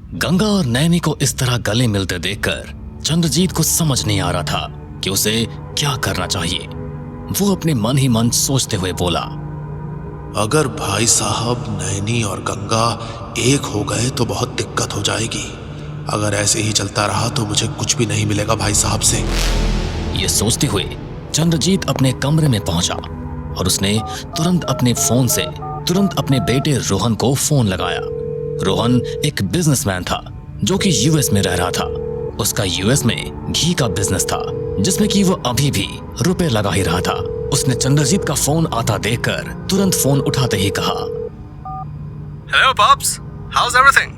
गंगा और नैनी को इस तरह गले मिलते देखकर चंद्रजीत को समझ नहीं आ रहा था कि उसे क्या करना चाहिए। वो अपने मन ही मन सोचते हुए बोला, अगर भाई साहब नैनी और गंगा एक हो गए तो बहुत दिक्कत हो जाएगी। अगर ऐसे ही चलता रहा तो मुझे कुछ भी नहीं मिलेगा भाई साहब से। ये सोचते हुए चंद्रजीत अपने कमरे में पहुंचा और उसने तुरंत अपने फोन से अपने बेटे रोहन को फोन लगाया। रोहन एक बिजनेसमैन था जो कि यूएस में रह रहा था। उसका यूएस में घी का बिजनेस था जिसमें कि वो अभी भी रुपए लगा ही रहा था। उसने चंद्रजीत का फोन आता देखकर तुरंत फोन उठाते ही कहा, हेलो पॉप्स, हाउस एवरीथिंग?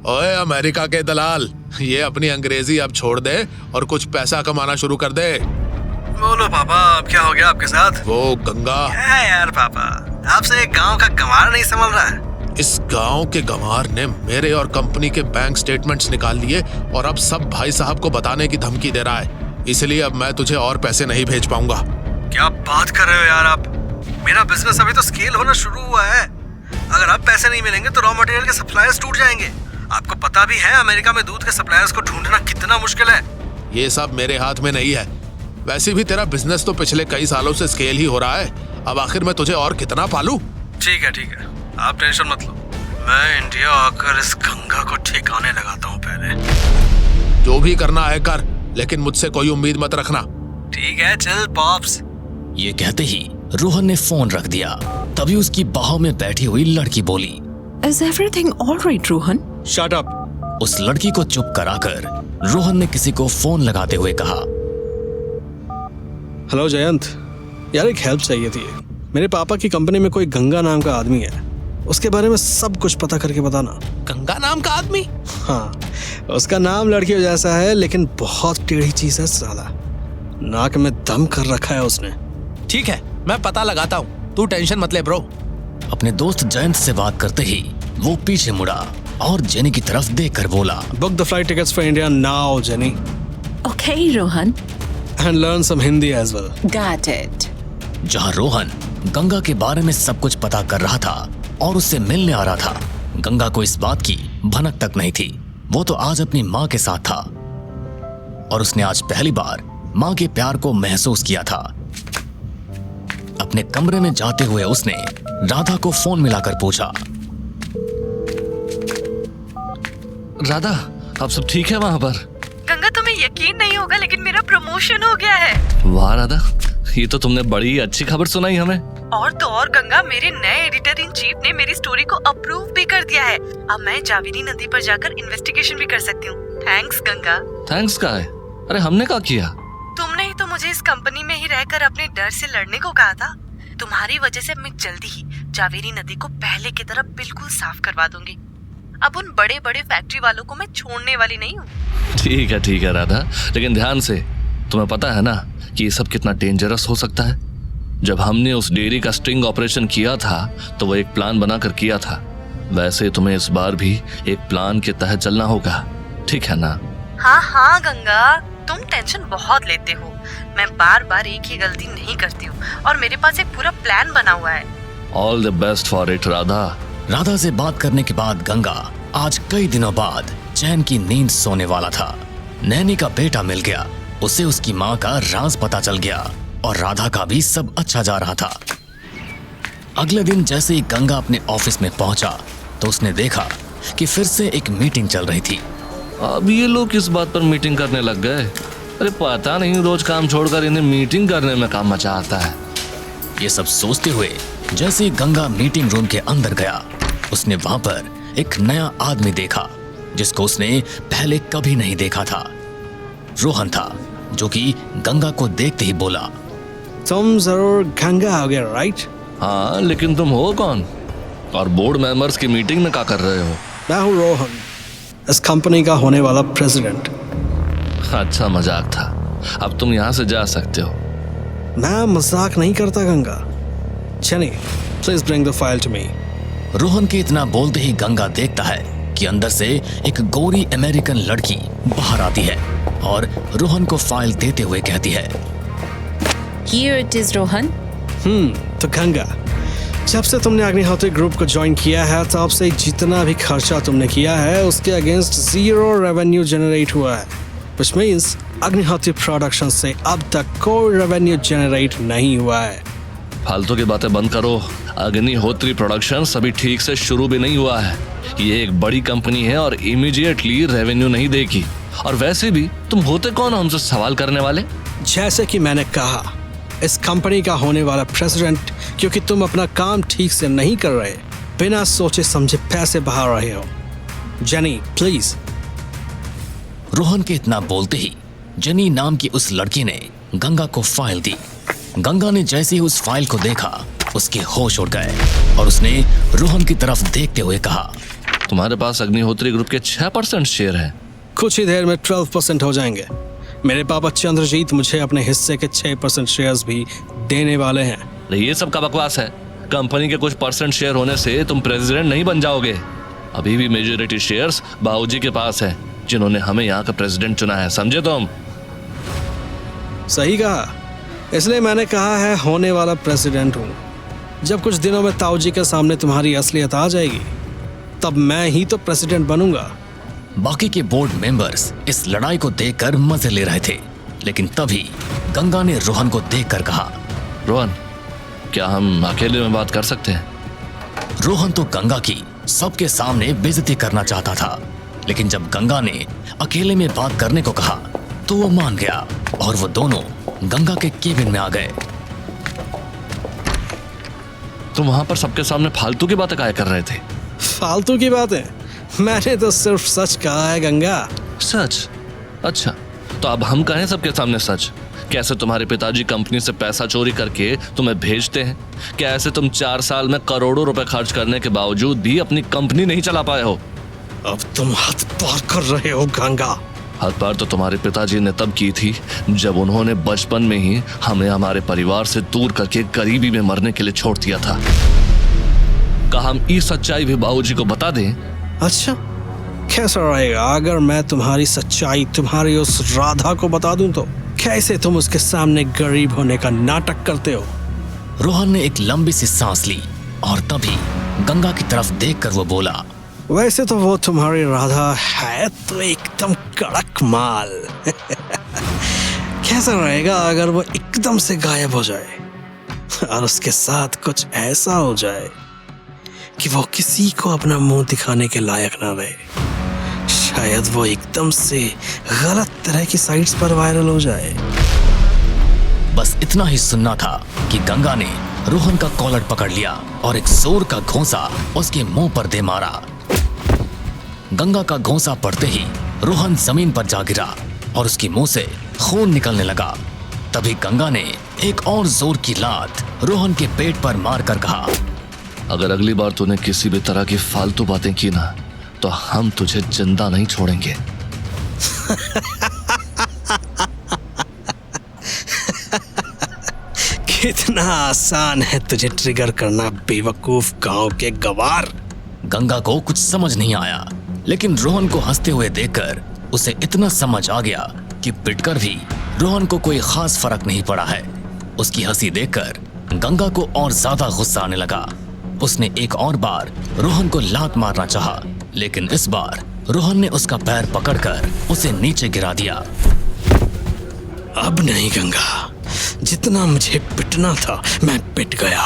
ओए अमेरिका के दलाल, ये अपनी अंग्रेजी अब छोड़ दे और कुछ पैसा कमाना शुरू कर दे। बोलो पापा, अब क्या हो गया आपके साथ? वो गंगा है यार पापा, आपसे एक गांव का गंवार नहीं संभल रहा है। इस गांव के गंवार ने मेरे और कंपनी के बैंक स्टेटमेंट्स निकाल लिए और अब सब भाई साहब को बताने की धमकी दे रहा है। इसलिए अब मैं तुझे और पैसे नहीं भेज पाऊंगा। क्या बात कर रहे हो यार आप? मेरा बिजनेस अभी तो स्केल होना शुरू हुआ है। अगर अब पैसे नहीं मिलेंगे तो रॉ मटेरियल के सप्लायर्स टूट जाएंगे। आपको पता भी है अमेरिका में दूध के सप्लायर्स को ढूंढना कितना मुश्किल है। ये सब मेरे हाथ में नहीं है। वैसे भी तेरा बिजनेस तो पिछले कई सालों से स्केल ही हो रहा है। अब आखिर मैं तुझे और कितना पालूं? ठीक है, आप टेंशन मत लो। मैं इंडिया आकर इस गंगा को ठिकाने लगाता हूँ पहले। जो भी करना है कर, लेकिन मुझसे कोई उम्मीद मत रखना। ठीक है, चल पॉप्स। ये कहते ही रोहन ने फोन रख दिया। तभी उसकी बाहों में बैठी हुई लड़की बोली, Is everything all right, Rohan? Shut up. उस लड़की को चुप कराकर रोहन ने किसी को फोन लगाते हुए कहा, हेलो जयंत, यार एक हेल्प चाहिए थी। मेरे पापा की कंपनी में कोई गंगा नाम का आदमी है, उसके बारे में सब कुछ पता करके बताना। गंगा नाम का आदमी? हाँ, उसका नाम लड़कियों जैसा है लेकिन बहुत टेढ़ी चीज है साला। नाक में दम कर रखा है उसने। ठीक है, मैं पता लगाता हूँ, तू टेंशन मत ले ब्रो। अपने दोस्त जयंत से बात करते ही वो पीछे मुड़ा और जेनी की तरफ देखकर बोला, book the flight tickets for India now Jenny, Okay, Rohan. And learn some Hindi as well. Got it. जहां रोहन गंगा के बारे में सब कुछ पता कर रहा था और उससे मिलने आ रहा था, गंगा को इस बात की भनक तक नहीं थी। वो तो आज अपनी माँ के साथ था और उसने आज पहली बार माँ के प्यार को महसूस किया था। अपने कमरे में जाते हुए उसने राधा को फोन मिलाकर पूछा, राधा, अब सब ठीक है वहाँ पर? गंगा, तुम्हें यकीन नहीं होगा लेकिन मेरा प्रमोशन हो गया है। वाह राधा, ये तो तुमने बड़ी अच्छी खबर सुनाई हमें। और तो और गंगा, मेरे नए एडिटर इन चीफ ने मेरी स्टोरी को अप्रूव भी कर दिया है। अब मैं जावेरी नदी पर जाकर इन्वेस्टिगेशन भी कर सकती हूँ। थैंक्स गंगा। थैंक्स का है? अरे हमने क्या किया? तुमने ही तो मुझे इस कंपनी में ही रहकर अपने डर से लड़ने को कहा था। तुम्हारी वजह से मैं जल्दी ही जावेरी नदी को पहले की तरह बिल्कुल साफ करवा दूंगी। अब उन बड़े बड़े फैक्ट्री वालों को मैं छोड़ने वाली नहीं हूँ। ठीक है राधा, लेकिन ध्यान से। तुम्हें पता है ना कि ये सब कितना डेंजरस हो सकता है? जब हमने उस डेयरी का स्ट्रिंग ऑपरेशन किया था तो वो एक प्लान बनाकर किया था। वैसे तुम्हें इस बार भी एक प्लान के तहत चलना होगा, ठीक है ना? हाँ गंगा, तुम टेंशन बहुत लेते हो। मैं बार बार एक ही गलती नहीं करती हूँ और मेरे पास एक पूरा प्लान बना हुआ है। All the best for it Radha. Radha से बात करने के बाद गंगा आज कई दिनों बाद चैन की नींद सोने वाला था। नैनी का बेटा मिल गया, उसे उसकी माँ का राज पता चल गया और राधा का भी सब अच्छा जा रहा था। अगले दिन जैसे ही गंगा अपने ऑफिस में पहुंचा तो उसने देखा कि फिर से एक मीटिंग चल रही थी। अब ये लोग किस बात पर मीटिंग करने लग गए? अरे पता नहीं, रोज काम छोड़कर इन्हें मीटिंग करने में काम मचा आता है। ये सब सोचते हुए जैसे ही गंगा मीटिंग रूम के अंदर गया, उसने वहां पर एक नया आदमी देखा जिसको उसने पहले कभी नहीं देखा था। रोहन था, जो कि गंगा को देखते ही बोला, तुम जरूर गंगा हो गया, राइट? हाँ, लेकिन तुम हो कौन और बोर्ड मेंबर्स की मीटिंग में क्या कर रहे हो? मैं हूँ रोहन, इस कंपनी का होने वाला प्रेसिडेंट। अच्छा मजाक था, अब तुम यहाँ से जा सकते हो। मैं मजाक नहीं करता गंगा। चनी, please bring the file to me. Rohan के इतना बोलते ही गंगा देखता है कि अंदर से एक गोरी अमेरिकन लड़की बाहर आती है और रोहन को फाइल देते हुए कहती है, Here it is, रोहन. तो गंगा, जब से तुमने अग्निहोत्री ग्रुप को ज्वाइन किया है तब से जितना भी खर्चा तुमने किया है उसके अगेंस्ट 0 रेवेन्यू जनरेट हुआ है, which means अग्निहोत्री प्रोडक्शन से अब तक कोई रेवेन्यू जनरेट नहीं हुआ है। फालतू की बातें बंद करो। अग्निहोत्री प्रोडक्शन अभी ठीक से शुरू भी नहीं हुआ है। ये एक बड़ी कंपनी है और इमीडिएटली रेवेन्यू नहीं देगी। और वैसे भी तुम होते कौन हमसे सवाल करने वाले? जैसे कि मैंने कहा, इस कंपनी का होने वाला प्रेसिडेंट, क्योंकि तुम अपना काम ठीक से नहीं कर रहे, बिना सोचे समझे पैसे बहा रहे हो। Jenny please. रोहन के इतना बोलते ही जेनी नाम की उस लड़की ने गंगा को फाइल दी। गंगा ने जैसे ही उस फाइल को देखा उसके होश उड़ गए और उसने रोहन की तरफ देखते हुए कहा, तुम्हारे पास अग्निहोत्री ग्रुप के 6% शेयर है। कुछ ही देर में 12% हो जाएंगे। मेरे पापा चंद्रजीत मुझे अपने हिस्से के 6% शेयर्स भी देने वाले हैं। ये सब का बकवास है। कंपनी के कुछ परसेंट शेयर होने से तुम प्रेसिडेंट नहीं बन जाओगे। अभी भी मेजॉरिटी शेयर्स बाबूजी के पास है, जिन्होंने हमें यहाँ का प्रेसिडेंट चुना है, समझे तुम? सही कहा, इसलिए मैंने कहा है होने वाला प्रेसिडेंट हूँ। जब कुछ दिनों में ताऊजी के सामने तुम्हारी असलियत आ जाएगी तब मैं ही तो प्रेसिडेंट बनूंगा। बाकी के बोर्ड मेंबर्स इस लड़ाई को देखकर मजे ले रहे थे, लेकिन तभी गंगा ने रोहन को देखकर कहा, रोहन, क्या हम अकेले में बात कर सकते हैं? रोहन तो गंगा की सबके सामने बेइज्जती करना चाहता था, लेकिन जब गंगा ने अकेले में बात करने को कहा तो वो मान गया और वो दोनों गंगा के केबिन में आ गए। तुम वहां पर सबके सामने फालतू की बातें काहे कर रहे थे? फालतू की बातें? मैंने तो सिर्फ सच कहा है गंगा। सच? अच्छा, तो अब हम कहें सबके सामने सच? कैसे तुम्हारे पिताजी कंपनी से पैसा चोरी करके तुम्हें भेजते हैं? क्या ऐसे तुम 4 साल में करोड़ों रुपए खर्च करने के बावजूद भी अपनी कंपनी नहीं चला पाए हो? अब तुम हद पार कर रहे हो गंगा। हद पार तो तुम्हारे पिताजी ने तब की थी जब उन्होंने बचपन में ही हमें हमारे परिवार से दूर करके गरीबी में मरने के लिए छोड़ दिया था। कहा हम इस सच्चाई भी बाबूजी को बता दें? अच्छा, कैसा रहेगा अगर मैं तुम्हारी सच्चाई तुम्हारी उस राधा को बता दूं तो? कैसे तुम उसके सामने गरीब होने का नाटक करते हो? रोहन ने एक लंबी सी सांस ली और तभी गंगा की तरफ देखकर वो बोला, वैसे तो वो तुम्हारी राधा है तो एकदम कड़क माल। कैसा रहेगा अगर वो एकदम से गायब हो जाए और उसके साथ कुछ ऐसा हो जाए कि वो किसी को अपना मुंह दिखाने के लायक ना रहे। शायद वो एकदम से गलत तरह की साइट्स पर वायरल हो जाए। बस इतना ही सुनना था कि गंगा ने रोहन का कॉलर पकड़ लिया और एक जोर का घोंसा उसके मुंह पर दे मारा। गंगा का घोंसा पड़ते ही रोहन जमीन पर जा गिरा और उसके मुंह से खून निकलने लगा। तभी गंगा ने एक और जोर की लात रोहन के पेट पर मारकर कहा, अगर अगली बार तूने किसी भी तरह की फालतू बातें की ना तो हम तुझे जिंदा नहीं छोड़ेंगे। कितना आसान है तुझे ट्रिगर करना बेवकूफ गांव के गवार। गंगा को कुछ समझ नहीं आया, लेकिन रोहन को हंसते हुए देखकर उसे इतना समझ आ गया कि पिटकर भी रोहन को कोई खास फर्क नहीं पड़ा है। उसकी हंसी देखकर गंगा को और ज्यादा गुस्सा आने लगा। उसने एक और बार रोहन को लात मारना चाहा, लेकिन इस बार रोहन ने उसका पैर पकड़कर उसे नीचे गिरा दिया। अब नहीं गंगा, जितना मुझे पिटना था मैं पिट गया।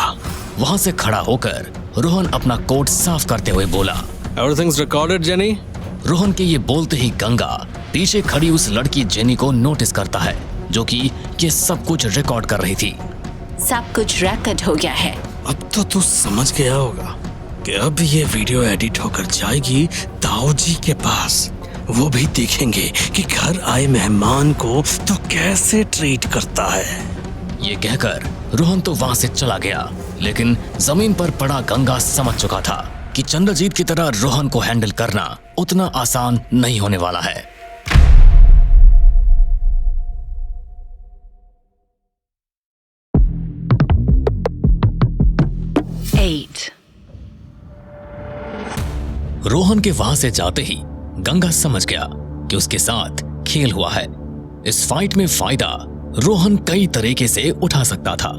वहां से खड़ा होकर रोहन अपना कोट साफ करते हुए बोला, एवरीथिंग्स रिकॉर्डेड जेनी। रोहन के ये बोलते ही गंगा पीछे खड़ी उस लड़की जेनी को नोटिस करता है, जो कि ये सब कुछ रिकॉर्ड कर रही थी। सब कुछ रिकॉर्ड हो गया है। अब तो तू समझ गया होगा कि अब ये वीडियो एडिट होकर जाएगी ताऊजी के पास। वो भी देखेंगे कि घर आए मेहमान को तो कैसे ट्रीट करता है। ये कहकर रोहन तो वहां से चला गया, लेकिन जमीन पर पड़ा गंगा समझ चुका था कि चंद्रजीत की तरह रोहन को हैंडल करना उतना आसान नहीं होने वाला है। रोहन के वहां से जाते ही गंगा समझ गया कि उसके साथ खेल हुआ है। इस फाइट में फायदा रोहन कई तरीके से उठा सकता था।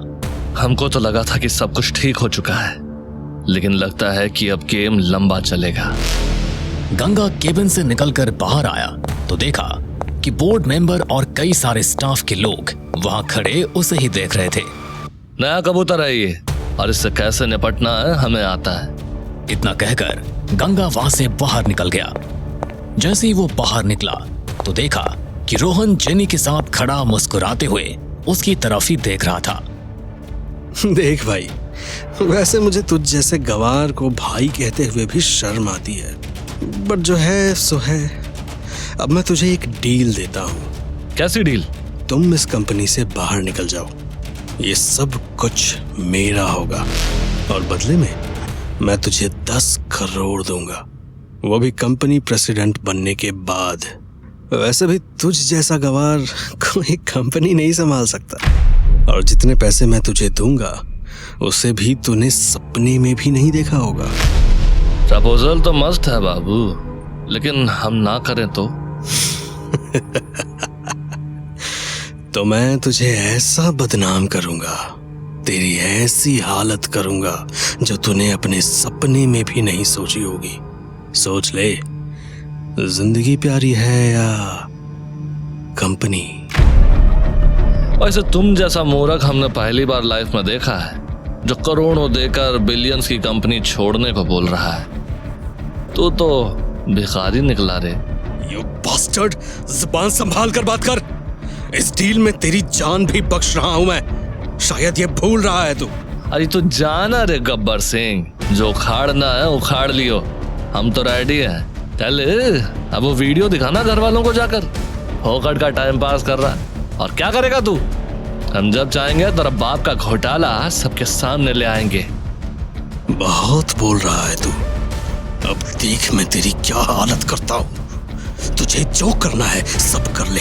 हमको तो लगा था कि सब कुछ ठीक हो चुका है, लेकिन लगता है कि अब गेम लंबा चलेगा। गंगा केबिन से निकलकर बाहर आया तो देखा कि बोर्ड मेंबर और कई सारे स्टाफ के लोग वहां खड़े उसे ही देख रहे थे। नया कबूतर है ये, और इससे कैसे निपटना है हमें आता है। इतना कहकर गंगा वहां से बाहर निकल गया। जैसे ही वो बाहर निकला तो देखा कि रोहन जेनी के साथ खड़ा मुस्कुराते हुए उसकी तरफ ही देख रहा था। देख भाई, वैसे मुझे तुझ जैसे गवार को भाई कहते हुए भी शर्म आती है, बट जो है सो है। अब मैं तुझे एक डील देता हूँ। कैसी डील? तुम इस कंपनी से बाहर निकल जाओ, ये सब कुछ मेरा होगा, और बदले में मैं तुझे 10 करोड़ दूंगा, वो भी कंपनी प्रेसिडेंट बनने के बाद। वैसे भी तुझ जैसा गवार कोई कंपनी नहीं संभाल सकता, और जितने पैसे मैं तुझे दूंगा उसे भी तूने सपने में भी नहीं देखा होगा। प्रपोजल तो मस्त है बाबू, लेकिन हम ना करें तो? तो मैं तुझे ऐसा बदनाम करूंगा, तेरी ऐसी हालत करूंगा जो तूने अपने सपने में भी नहीं सोची होगी। सोच ले, जिंदगी प्यारी है या कंपनी? वैसे तुम जैसा मूर्ख हमने पहली बार लाइफ में देखा है, जो करोड़ों देकर बिलियंस की कंपनी छोड़ने को बोल रहा है। तू तो भिखारी निकला रे। यू बास्टर्ड, जुबान संभाल कर बात कर। इस डील में तेरी जान भी बख्श रहा हूं मैं, शायद ये भूल रहा है तू। अरे तू जाना रे गब्बर सिंह, जो उखाड़ना है उखाड़ लियो, हम तो रेडी हैं। चल अब वो वीडियो दिखाना घर वालों को जाकर। फोकट का टाइम पास कर रहा है, और क्या करेगा तू? हम जब चाहेंगे तेरा बाप का घोटाला सबके सामने ले आएंगे। बहुत बोल रहा है तू, अब देख मैं तेरी क्या हालत करता हूँ। तुझे जो करना है सब कर ले,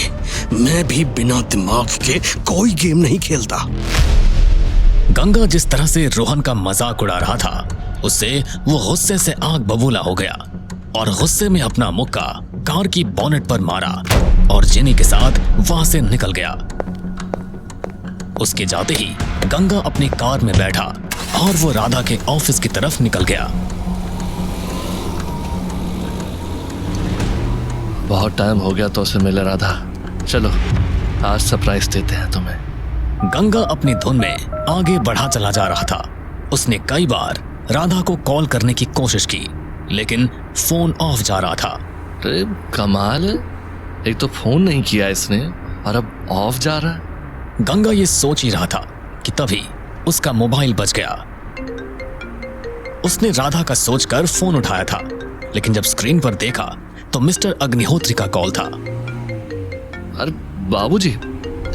मैं भी बिना दिमाग के कोई गेम नहीं खेलता। गंगा जिस तरह से रोहन का मजाक उड़ा रहा था, उससे वो गुस्से से आग बबूला हो गया और गुस्से में अपना मुक्का कार की बोनेट पर मारा और जेनी के साथ वहां से निकल गया। उसके जाते ही गंगा अपनी कार में बैठा और वो राधा के ऑफिस की तरफ निकल गया। बहुत टाइम हो गया तो उसे मिले राधा, चलो आज सरप्राइज देते हैं तुम्हें। गंगा अपनी धुन में आगे बढ़ा चला जा रहा था। उसने कई बार राधा को कॉल करने की कोशिश की, लेकिन फोन ऑफ जा रहा था। अरे कमाल है, एक तो फोन नहीं किया इसने और अब ऑफ जा रहा है। गंगा ये सोच ही रहा था कि तभी उसका मोबाइल बज गया। उसने राधा का सोचकर फोन उठाया था, लेकिन जब स्क्रीन पर देखा तो मिस्टर अग्निहोत्री का कॉल था। अरे बाबूजी,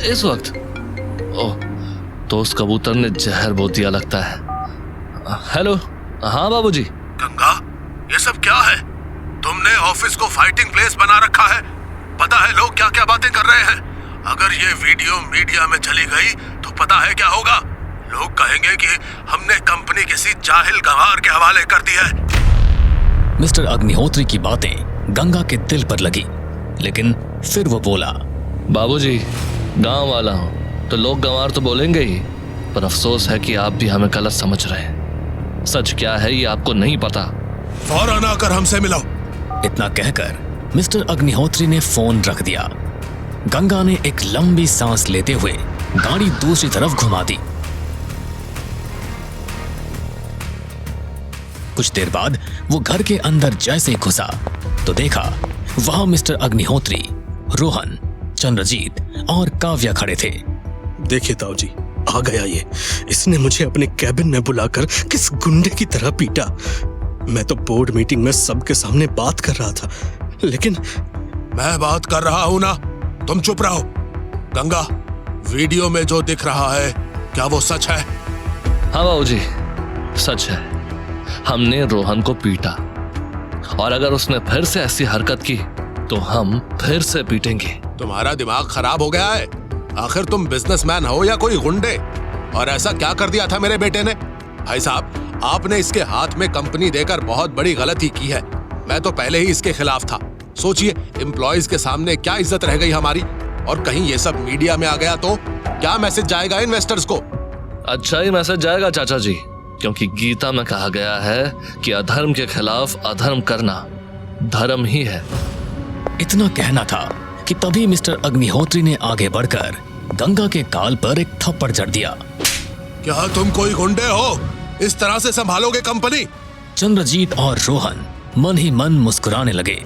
इस वक्त? ओह, तो उस कबूतर ने जहर बो दिया लगता है। हेलो, हाँ बाबूजी। गंगा, ये सब क्या है? तुमने ऑफिस को फाइटिंग प्लेस बना रखा है। पता है लोग क्या क्या बातें कर रहे हैं? अगर ये वीडियो मीडिया में चली गई तो पता है क्या होगा? लोग कहेंगे कि हमने कंपनी किसी जाहिल गंवार के हवाले कर दी है। मिस्टर अग्निहोत्री की बातें गंगा के दिल पर लगी, लेकिन फिर वो बोला, बाबूजी, गांव वाला हूं तो लोग गंवार तो बोलेंगे ही, पर अफसोस है कि आप भी हमें गलत समझ रहे हैं। सच क्या है ये आपको नहीं पता। फौरन आकर हमसे मिलो। इतना कहकर मिस्टर अग्निहोत्री ने फोन रख दिया। गंगा ने एक लंबी सांस लेते हुए गाड़ी दूसरी तरफ घुमा दी। कुछ देर बाद वो घर के अंदर जैसे घुसा तो देखा वहां मिस्टर अग्निहोत्री, रोहन, चंद्रजीत और काव्या खड़े थे। देखिए ताऊ जी, आ गया ये। इसने मुझे अपने कैबिन में बुलाकर किस गुंडे की तरह पीटा। मैं तो बोर्ड मीटिंग में सबके सामने बात कर रहा था, लेकिन मैं बात कर रहा हूं ना, तुम चुप रहो। गंगा, वीडियो में जो दिख रहा है क्या वो सच है? हाँ बाबूजी, सच है। हमने रोहन को पीटा, और अगर उसने फिर से ऐसी हरकत की तो हम फिर से पीटेंगे। तुम्हारा दिमाग खराब हो गया है? आखिर तुम बिजनेसमैन हो या कोई गुंडे? और ऐसा क्या कर दिया था मेरे बेटे ने? भाई साहब, आपने इसके हाथ में कंपनी देकर बहुत बड़ी गलती की है। मैं तो पहले ही इसके खिलाफ था। सोचिए, एम्प्लॉइज के सामने क्या इज्जत रह गई हमारी, और कहीं ये सब मीडिया में आ गया तो क्या मैसेज जाएगा इन्वेस्टर्स को? अच्छा ही मैसेज जाएगा चाचा जी। क्योंकि गीता में कहा गया है कि अधर्म के खिलाफ अधर्म करना धर्म ही है। इतना कहना था कि तभी मिस्टर अग्निहोत्री ने आगे बढ़कर गंगा के गाल पर एक थप्पड़ जड़ दिया। क्या तुम कोई गुंडे हो? इस तरह से संभालोगे कंपनी? चंद्रजीत और रोहन मन ही मन मुस्कुराने लगे।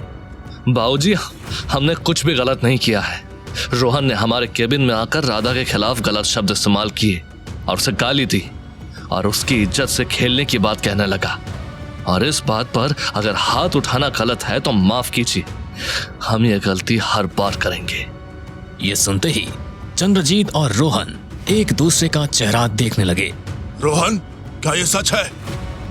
बाबूजी, हमने कुछ भी गलत नहीं किया है। रोहन ने हमारे केबिन में आकर राधा के खिलाफ गलत शब्द इस्तेमाल किए और उसे गाली दी और उसकी इज्जत से खेलने की बात कहने लगा। और इस बात पर अगर हाथ उठाना गलत है तो माफ कीजिए, हम ये गलती हर बार करेंगे। ये सुनते ही चंद्रजीत और रोहन एक दूसरे का चेहरा देखने लगे। रोहन, क्या ये सच है?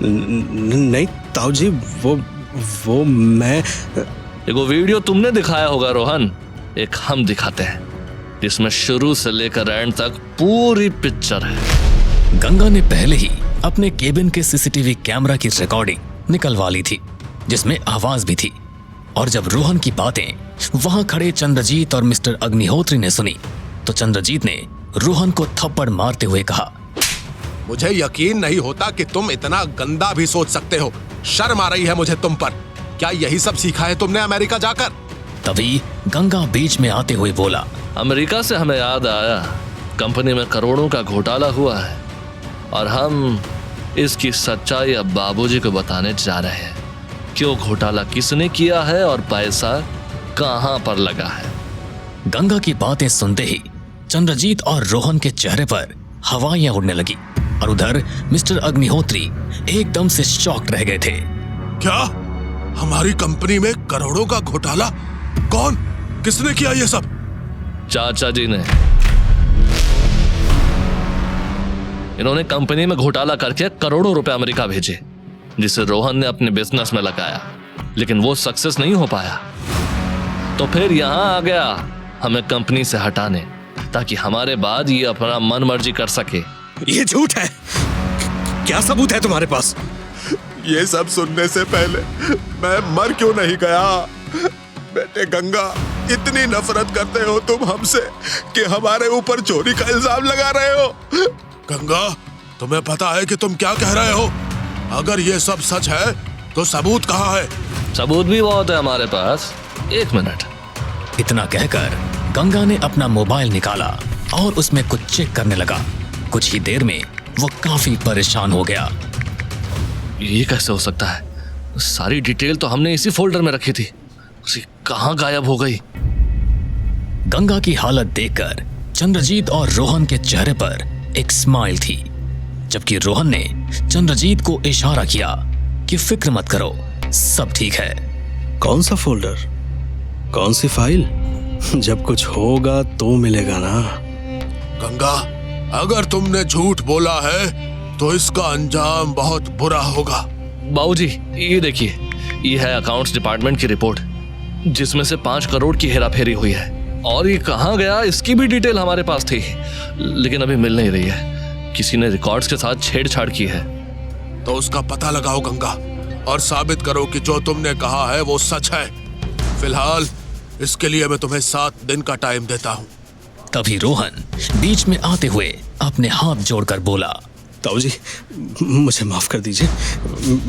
नहीं ताऊजी, वो मैं एक वीडियो तुमने दिखाया होगा रोहन, एक हम दिखाते हैं जिसमें शुरू से लेकर एंड तक पूरी पिक्चर है। गंगा ने पहले ही अपने केबिन के सीसीटीवी कैमरा की रिकॉर्डिंग निकलवा ली थी जिसमें आवाज भी थी। और जब रोहन की बातें वहां खड़े चंद्रजीत और मिस्टर अग्निहोत्री ने सुनी तो चंद्रजीत ने रोहन को थप्पड़ मारते हुए कहा, मुझे यकीन नहीं होता कि तुम इतना गंदा भी सोच सकते हो। शर्म आ रही है मुझे तुम पर। क्या यही सब सीखा है तुमने अमेरिका जाकर? तभी गंगा बीच में आते हुए बोला, अमेरिका से हमें याद आया, कंपनी में करोड़ों का घोटाला हुआ है और हम इसकी सच्चाई अब बाबूजी को बताने जा रहे हैं। क्यों घोटाला किसने किया है और पैसा कहां पर लगा है। गंगा की बातें सुनते ही चंद्रजीत और रोहन के चेहरे पर हवाइयां उड़ने लगी और उधर मिस्टर अग्निहोत्री एकदम से शॉक्ड रह गए थे। क्या हमारी कंपनी में करोड़ों का घोटाला? कौन, किसने किया ये सब? चाचा जी ने। इन्होंने कंपनी में घोटाला करके करोड़ों रुपए अमेरिका भेजे जिसे रोहन ने अपने बिजनेस में लगाया, लेकिन वो सक्सेस नहीं हो पाया। तो फिर यहां आ गया हमें कंपनी से हटाने ताकि हमारे बाद ये अपना मन मर्जी कर सके। ये झूठ है। क्या सबूत है तुम्हारे पास? ये सब सुनने से पहले मैं मर क्यों नहीं गया? बेटे गंगा, इतनी नफरत करते हो तुम हमसे कि हमारे ऊपर चोरी का इल्जाम लगा रहे हो। गंगा, तुम्हें पता है कि तुम क्या कह रहे हो? अगर ये सब सच है तो सबूत कहाँ है? सबूत भी बहुत है हमारे पास। एक मिनट। इतना कहकर गंगा ने अपना मोबाइल निकाला और उसमें कुछ चेक करने लगा। कुछ ही देर में वो काफी परेशान हो गया। ये कैसे हो सकता है? सारी डिटेल तो हमने इसी फोल्डर में रखी थी, उसी कहां गायब हो गई? गंगा की हालत देखकर चंद्रजीत और रोहन के चेहरे पर एक स्माइल थी, जबकि रोहन ने चंद्रजीत को इशारा किया कि फिक्र मत करो, सब ठीक है। कौन सा फोल्डर, कौन सी फाइल? जब कुछ होगा तो मिलेगा ना। गंगा, अगर तुमने झूठ बोला है तो इसका अंजाम बहुत बुरा होगा। बाबूजी, ये देखिए, ये है अकाउंट्स डिपार्टमेंट की रिपोर्ट जिसमें से 5 करोड़ की हेराफेरी हुई है। और ये कहां गया इसकी भी डिटेल हमारे पास थी, लेकिन अभी मिल नहीं रही है। किसी ने रिकॉर्ड्स के साथ छेड़छाड़ की है। तो उसका पता लगाओ गंगा और साबित करो कि जो तुमने कहा है वो सच है। फिलहाल इसके लिए मैं तुम्हें 7 दिन का टाइम देता हूँ। तभी रोहन बीच में आते हुए अपने हाथ जोड़कर बोला, ताऊजी, मुझे माफ कर दीजिए।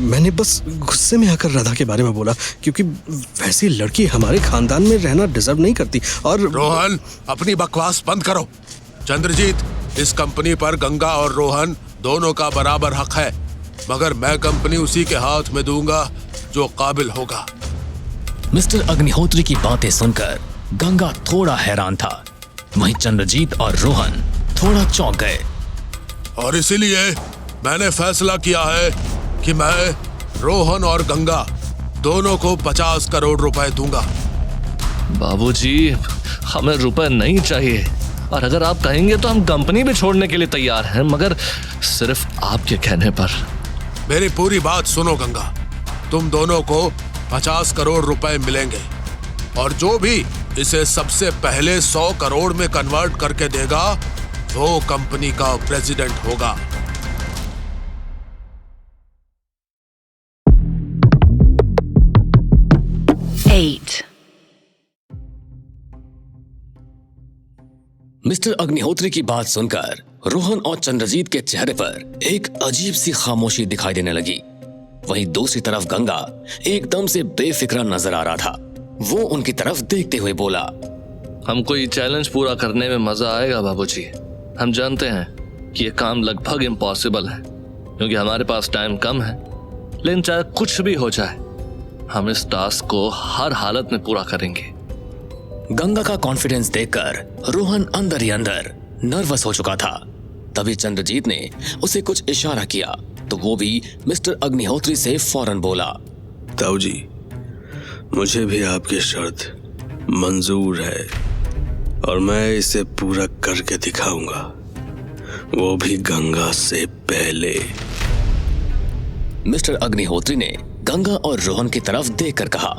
मैंने बस गुस्से में आकर राधा के बारे में बोला, क्योंकि वैसी लड़की हमारे खानदान में रहना डिजर्व नहीं करती। और रोहन, अपनी बकवास बंद करो। चंद्रजीत, इस कंपनी पर गंगा और रोहन दोनों का बराबर हक है, मगर मैं कंपनी उसी के हाथ में दूंगा जो काबिल होगा। मिस्टर अग्निहोत्री की बातें सुनकर गंगा थोड़ा हैरान था, वहीं चंद्रजीत और रोहन थोड़ा चौंक गए। और इसीलिए मैंने फैसला किया है कि मैं रोहन और गंगा दोनों को 50 करोड़ रुपए दूंगा। बाबूजी, हमें रुपए नहीं चाहिए, और अगर आप कहेंगे तो हम कंपनी भी छोड़ने के लिए तैयार हैं, मगर सिर्फ आपके कहने पर। मेरी पूरी बात सुनो गंगा, तुम दोनों को 50 करोड़ रुपए मिलेंगे और जो भी इसे सबसे पहले 100 करोड़ में कन्वर्ट करके देगा वो कंपनी का प्रेसिडेंट होगा। मिस्टर अग्निहोत्री की बात सुनकर रोहन और चंद्रजीत के चेहरे पर एक अजीब सी खामोशी दिखाई देने लगी। वहीं दूसरी तरफ गंगा एकदम से बेफिक्रा नजर आ रहा था। वो उनकी तरफ देखते हुए बोला, हमको ये चैलेंज पूरा करने में मजा आएगा बाबूजी। हम जानते हैं कि ये काम लगभग इम्पॉसिबल है क्योंकि हमारे पास टाइम कम है, लेकिन चाहे कुछ भी हो जाए हम इस टास्क को हर हालत में पूरा करेंगे। गंगा का कॉन्फिडेंस देखकर रोहन अंदर ही अंदर नर्वस हो चुका था। तभी चंद्रजीत ने उसे कुछ इशारा किया तो वो भी मिस्टर अग्निहोत्री से फौरन बोला, ताऊ जी, मुझे भी आपकी शर्त मंजूर है और मैं इसे पूरा करके दिखाऊंगा, वो भी गंगा से पहले। मिस्टर अग्निहोत्री ने गंगा और रोहन की तरफ देखकर कहा,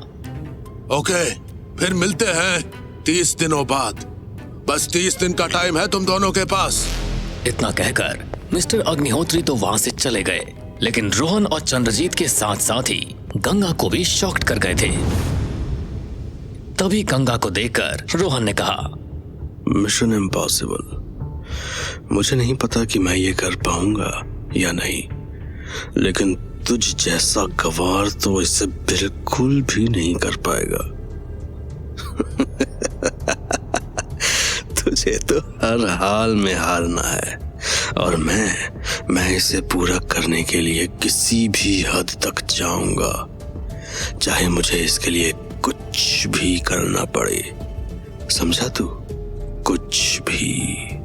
ओके, फिर मिलते हैं 30 दिनों बाद। बस 30 दिन का टाइम है तुम दोनों के पास। इतना कहकर मिस्टर अग्निहोत्री तो वहां से चले गए, लेकिन रोहन और चंद्रजीत के साथ साथ ही गंगा को भी शॉक्ड कर गए थे। तभी गंगा को देखकर रोहन ने कहा, मिशन इम्पॉसिबल। मुझे नहीं पता कि मैं ये कर पाऊंगा या नहीं, लेकिन तुझ जैसा गवार तो इसे बिल्कुल भी नहीं कर पाएगा। तुझे तो हर हाल में हारना है और मैं इसे पूरा करने के लिए किसी भी हद तक जाऊंगा, चाहे मुझे इसके लिए कुछ भी करना पड़े। समझा तू? कुछ भी।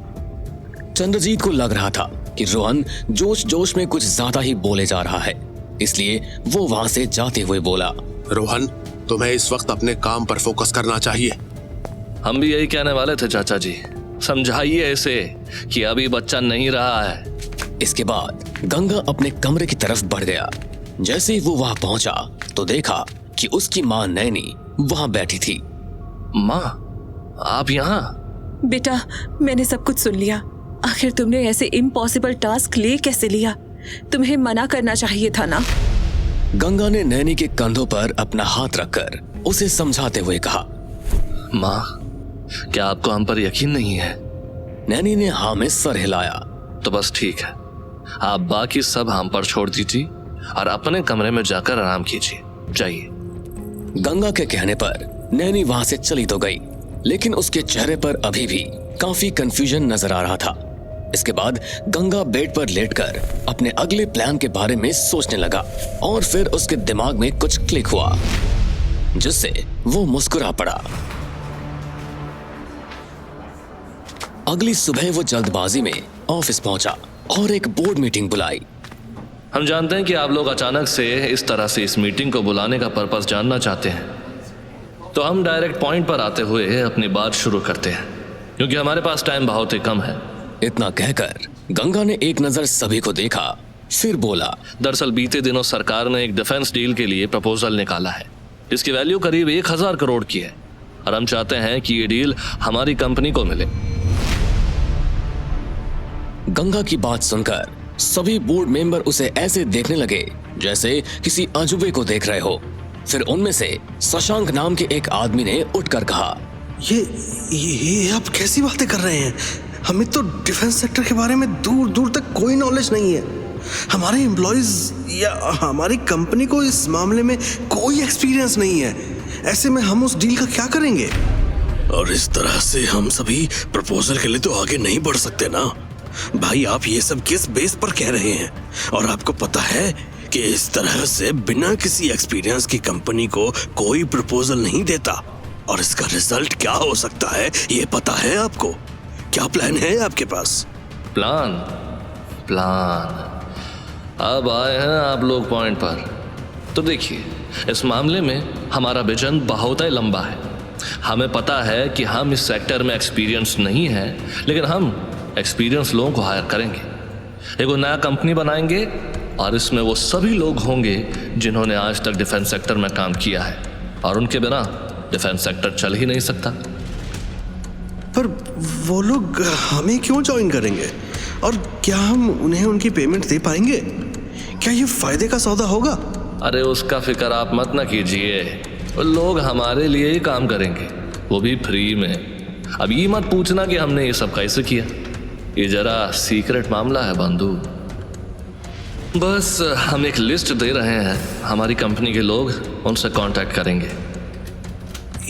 चंद्रजीत को लग रहा था कि रोहन जोश जोश में कुछ ज्यादा ही बोले जा रहा है, इसलिए वो वहां से जाते हुए बोला, रोहन, तुम्हें इस वक्त अपने काम पर फोकस करना चाहिए। हम भी यही कहने वाले थे चाचा जी, समझाइए इसे कि अभी बच्चा नहीं रहा है। इसके बाद गंगा अपने कमरे की तरफ बढ़ गया। जैसे ही वो वहां पहुंचा तो देखा कि उसकी माँ नैनी वहां बैठी थी। माँ, आप यहाँ? बेटा, मैंने सब कुछ सुन लिया। आखिर तुमने ऐसे इम्पॉसिबल टास्क ले कैसे लिया? तुम्हें मना करना चाहिए था ना। गंगा ने नैनी के कंधों पर अपना हाथ रखकर उसे समझाते हुए कहा, माँ, क्या आपको हम पर यकीन नहीं है? नैनी ने हाँ में सर हिलाया। तो बस ठीक है, आप बाकी सब हम पर छोड़ दीजिए और अपने कमरे में जाकर आराम कीजिए। जाइए। गंगा के कहने पर नैनी वहां से चली तो गई, लेकिन उसके चेहरे पर अभी भी काफी कंफ्यूजन नजर आ रहा था। इसके बाद गंगा बेड पर लेटकर अपने अगले प्लान के बारे में सोचने लगा और फिर उसके दिमाग में कुछ क्लिक हुआ, जिससे वो मुस्कुरा पड़ा। अगली सुबह वो जल्दबाजी में ऑफिस पहुंचा और एक बोर्ड मीटिंग बुलाई। हम जानते हैं कि आप लोग अचानक से इस तरह से इस मीटिंग को बुलाने का पर्पस जानना चाहते हैं, तो हम डायरेक्ट पॉइंट पर आते हुए अपनी बात शुरू करते हैं क्योंकि हमारे पास टाइम बहुत ही कम है। इतना कहकर गंगा ने एक नजर सभी को देखा, फिर बोला, दरअसल बीते दिनों सरकार ने एक डिफेंस डील के लिए प्रपोजल निकाला है। इसकी वैल्यू करीब 1000 करोड़ की है और हम चाहते हैं कि ये डील हमारी कंपनी को मिले। गंगा की बात सुनकर सभी बोर्ड मेंबर उसे ऐसे देखने लगे जैसे किसी अजूबे को देख रहे हो। फिर उनमें से शशांक नाम के एक आदमी ने उठकर कहा, ये आप कैसी बातें कर रहे हैं? हमें तो डिफेंस सेक्टर के बारे में दूर दूर तक कोई नॉलेज नहीं है। हमारे एम्प्लॉयज या हमारी कंपनी को इस मामले में कोई एक्सपीरियंस नहीं है। ऐसे में हम उस डील का क्या करेंगे? और इस तरह से हम सभी प्रपोजल के लिए तो आगे नहीं बढ़ सकते ना। भाई, आप ये सब किस बेस पर कह रहे हैं? और आपको पता है कि इस तरह से बिना किसी एक्सपीरियंस की कंपनी को कोई प्रपोजल नहीं देता, और इसका रिजल्ट क्या हो सकता है ये पता है आपको? क्या प्लान है आपके पास? प्लान अब आए हैं आप लोग पॉइंट पर। तो देखिए, इस मामले में हमारा विजन बहुत ही लंबा है। हमें पता है कि हम इस सेक्टर में एक्सपीरियंस नहीं है, लेकिन हम एक्सपीरियंस लोगों को हायर करेंगे। एक नया कंपनी बनाएंगे और इसमें वो सभी लोग होंगे जिन्होंने आज तक डिफेंस सेक्टर में काम किया है, और उनके बिना डिफेंस सेक्टर चल ही नहीं सकता। पर वो लोग हमें क्यों ज्वाइन करेंगे? और क्या हम उन्हें उनकी पेमेंट दे पाएंगे? क्या ये फायदे का सौदा होगा? अरे उसका फिक्र आप मत ना कीजिए, वो लोग हमारे लिए ही काम करेंगे, वो भी फ्री में। अब ये मत पूछना कि हमने ये सब कैसे किया, ये जरा सीक्रेट मामला है बंधु। बस हम एक लिस्ट दे रहे हैं, हमारी कंपनी के लोग उनसे कांटेक्ट करेंगे।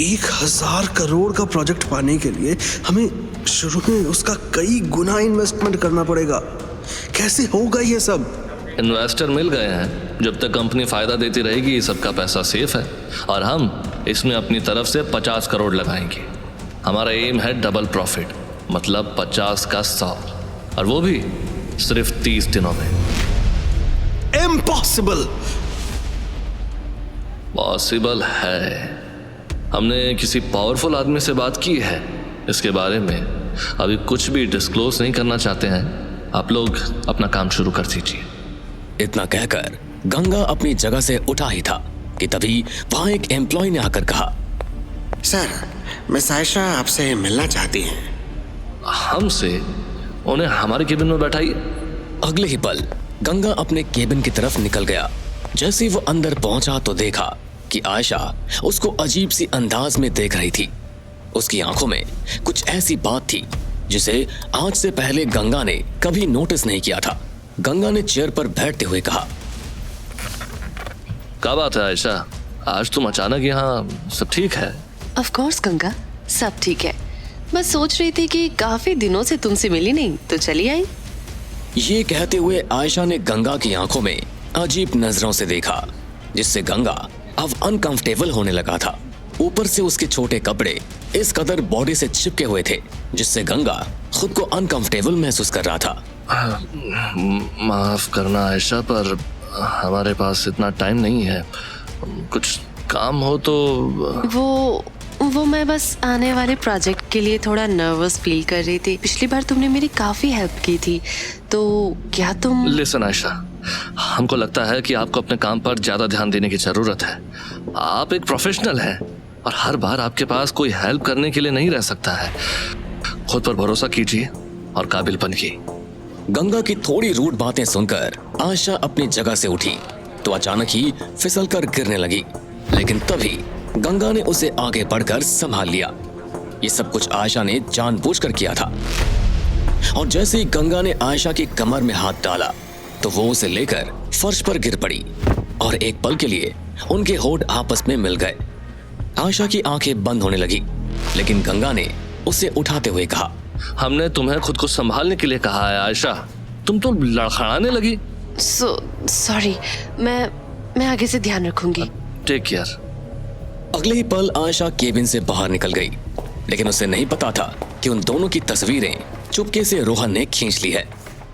1000 करोड़ का प्रोजेक्ट पाने के लिए हमें शुरू में उसका कई गुना इन्वेस्टमेंट करना पड़ेगा। कैसे होगा ये सब? इन्वेस्टर मिल गए हैं, जब तक कंपनी फायदा देती रहेगी सबका पैसा सेफ है, और हम इसमें अपनी तरफ से 50 करोड़ लगाएंगे। हमारा एम है डबल प्रॉफिट, मतलब 50 का 100, और वो भी सिर्फ 30 दिनों में। इम्पॉसिबल। पॉसिबल है। हमने किसी पावरफुल आदमी से बात की है इसके बारे में, अभी कुछ भी डिस्क्लोज नहीं करना चाहते हैं। आप लोग अपना काम शुरू कर दीजिए। इतना कहकर गंगा अपनी जगह से उठा ही था कि तभी वहां एक एम्प्लॉय ने आकर कहा, सर, मिस आयशा आपसे मिलना चाहती हैं। हमसे? उन्हें हमारे केबिन में बैठाइए। अगले ही पल गंगा अपने केबिन की तरफ निकल गया। जैसे ही वो अंदर पहुंचा तो देखा कि आयशा उसको अजीब सी अंदाज में देख रही थी। उसकी आंखों में कुछ ऐसी बात थी जिसे आज से पहले गंगा ने कभी नोटिस नहीं किया था। गंगा ने चेयर पर बैठते हुए कहा, क्या बात है आयशा, आज तुम अचानक यहाँ? सब ठीक है? ऑफ कोर्स गंगा, सब ठीक है। मैं सोच रही थी कि काफी दिनों से तुमसे मिली नहीं, तो चली आई। ये कहते हुए आयशा ने गंगा की आंखों में अजीब नजरों से देखा, जिससे गंगा अब अनकंफर्टेबल होने लगा था। ऊपर से उसके छोटे कपड़े इस कदर बॉडी से चिपके हुए थे जिससे गंगा खुद को अनकंफर्टेबल महसूस कर रहा था। माफ करना आयशा, पर हमारे पास इतना टाइम नहीं है। कुछ काम हो तो? वो मैं बस आने वाले प्रोजेक्ट के लिए थोड़ा नर्वस फील कर रही थी। पिछली बार तुमने मेरी काफी हेल्प की थी, तो क्या तुम? लिसन आयशा, हमको लगता है कि आपको अपने काम पर ज्यादा ध्यान देने की जरूरत है। आप एक प्रोफेशनल हैं और हर बार आपके पास कोई हेल्प करने के लिए नहीं रह सकता है। खुद पर भरोसा कीजिए और काबिल बनिए। गंगा की थोड़ी रूड बातें सुनकर आयशा अपनी जगह से उठी तो अचानक ही फिसलकर गिरने लगी, लेकिन तभी गंगा ने उसे आगे बढ़कर संभाल लिया। ये सब कुछ आयशा ने जानबूझकर किया था। और जैसे ही गंगा ने आयशा की कमर में हाथ डाला तो वो उसे लेकर फर्श पर गिर पड़ी और एक पल के लिए उनके होठ आपस में मिल गए। आयशा की आंखें बंद होने लगी, लेकिन गंगा ने उसे उठाते हुए कहा, हमने तुम्हें खुद को संभालने के लिए कहा है आयशा, तुम तो लड़खड़ाने लगी। सॉरी, मैं आगे से ध्यान रखूंगी। Take care. अगले ही पल आयशा केबिन से बाहर निकल गई, लेकिन उसे नहीं पता था कि उन दोनों की तस्वीरें चुपके से रोहन ने खींच ली है।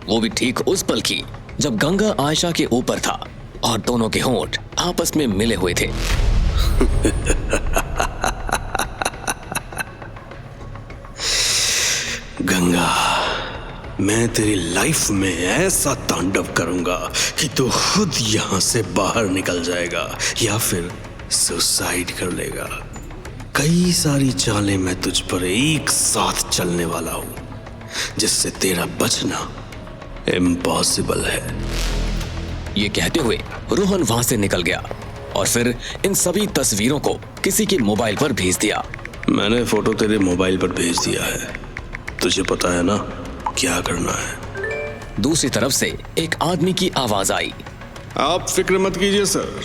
वो भी ठीक उस पल की जब गंगा आयशा के ऊपर था और दोनों के होंठ आपस में मिले हुए थे। गंगा, मैं तेरी लाइफ में ऐसा तांडव करूंगा कि तू खुद यहां से बाहर निकल जाएगा या फिर सुसाइड कर लेगा। कई सारी चालें मैं तुझ पर एक साथ चलने वाला हूं जिससे तेरा बचना इम्पॉसिबल है। ये कहते हुए रोहन वहां से निकल गया और फिर इन सभी तस्वीरों को किसी के मोबाइल पर भेज दिया। मैंने फोटो तेरे मोबाइल पर भेज दिया है, तुझे पता है ना क्या करना है। दूसरी तरफ से एक आदमी की आवाज आई, आप फिक्र मत कीजिए सर,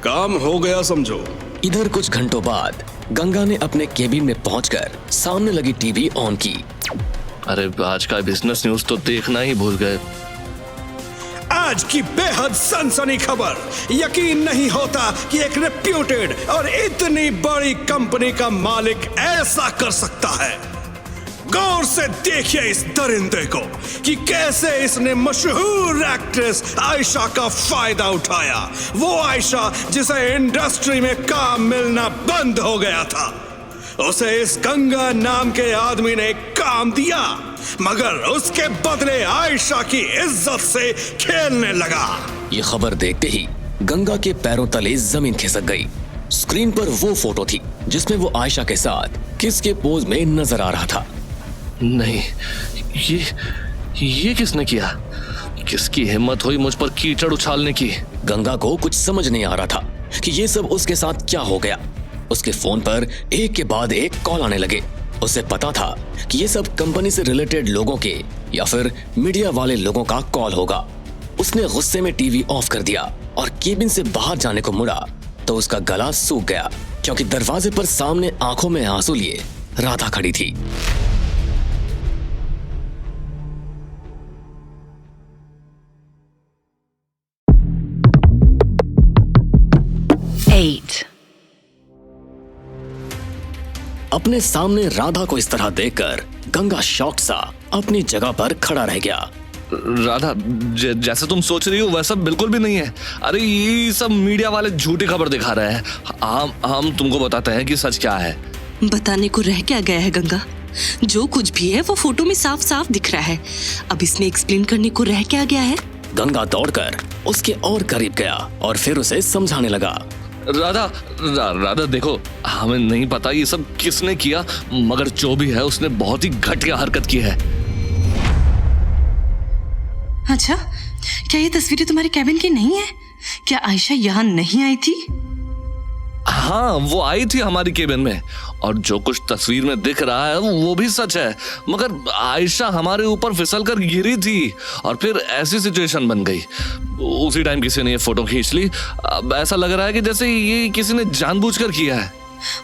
काम हो गया समझो। इधर कुछ घंटों बाद गंगा ने अपने केबिन में पहुंचकर सामने लगी टीवी ऑन की। अरे आज का बिजनेस न्यूज तो देखना ही भूल गए। आज की बेहद सनसनी खबर, यकीन नहीं होता कि एक रेप्यूटेड और इतनी बड़ी कंपनी का मालिक ऐसा कर सकता है। गौर से देखिए इस दरिंदे को कि कैसे इसने मशहूर एक्ट्रेस आयशा का फायदा उठाया। वो आयशा जिसे इंडस्ट्री में काम मिलना बंद हो गया था, उसे इस गंगा नाम के आदमी ने काम दिया, मगर उसके बदले आयशा की इज्जत से खेलने लगा। ये खबर देखते ही गंगा के पैरों तले जमीन खिसक गई। स्क्रीन पर वो फोटो थी जिसमें वो आयशा के साथ किस के पोज में नजर आ रहा था। नहीं, ये किसने किया? किसकी हिम्मत हुई मुझ पर कीचड़ उछालने की? गंगा को कुछ समझ नहीं आ रहा था कि ये सब उसके साथ क्या हो गया। उसके फोन पर एक के बाद एक कॉल आने लगे उसे पता था कि ये सब कंपनी से रिलेटेड लोगों के या फिर मीडिया वाले लोगों का कॉल होगा। उसने गुस्से में टीवी ऑफ कर दिया और केबिन से बाहर जाने को मुड़ा तो उसका गला सूख गया, क्योंकि दरवाजे पर सामने आंखों में आंसू लिए राधा खड़ी थी। अपने सामने राधा को इस तरह देखकर गंगा शॉक्ड सा अपनी जगह पर खड़ा रह गया। राधा, जैसे तुम सोच रही हो वैसा बिल्कुल भी नहीं है। अरे ये सब मीडिया वाले झूठी खबर दिखा रहे हैं। हम तुमको बताते हैं कि सच क्या है। बताने को रह क्या गया है गंगा? जो कुछ भी है वो फोटो में साफ साफ दिख रहा है। अब इसमें एक्सप्लेन करने को रह क्या गया है? गंगा दौड़कर उसके और करीब गया और फिर उसे समझाने लगा। राधा देखो, हमें नहीं पता ये सब किसने किया, मगर जो भी है उसने बहुत ही घटिया हरकत की है। अच्छा, क्या ये तस्वीरें तुम्हारे कैबिन की नहीं है? क्या आयशा यहाँ नहीं आई थी? हाँ, वो आई थी हमारी केबिन में, और जो कुछ तस्वीर में दिख रहा है वो भी सच है। मगर आयशा हमारे ऊपर फिसल कर गिरी थी और फिर ऐसी सिचुएशन बन गई। उसी टाइम किसी ने ये फोटो खींच ली। अब ऐसा लग रहा है कि जैसे ये किसी ने जानबूझकर किया है।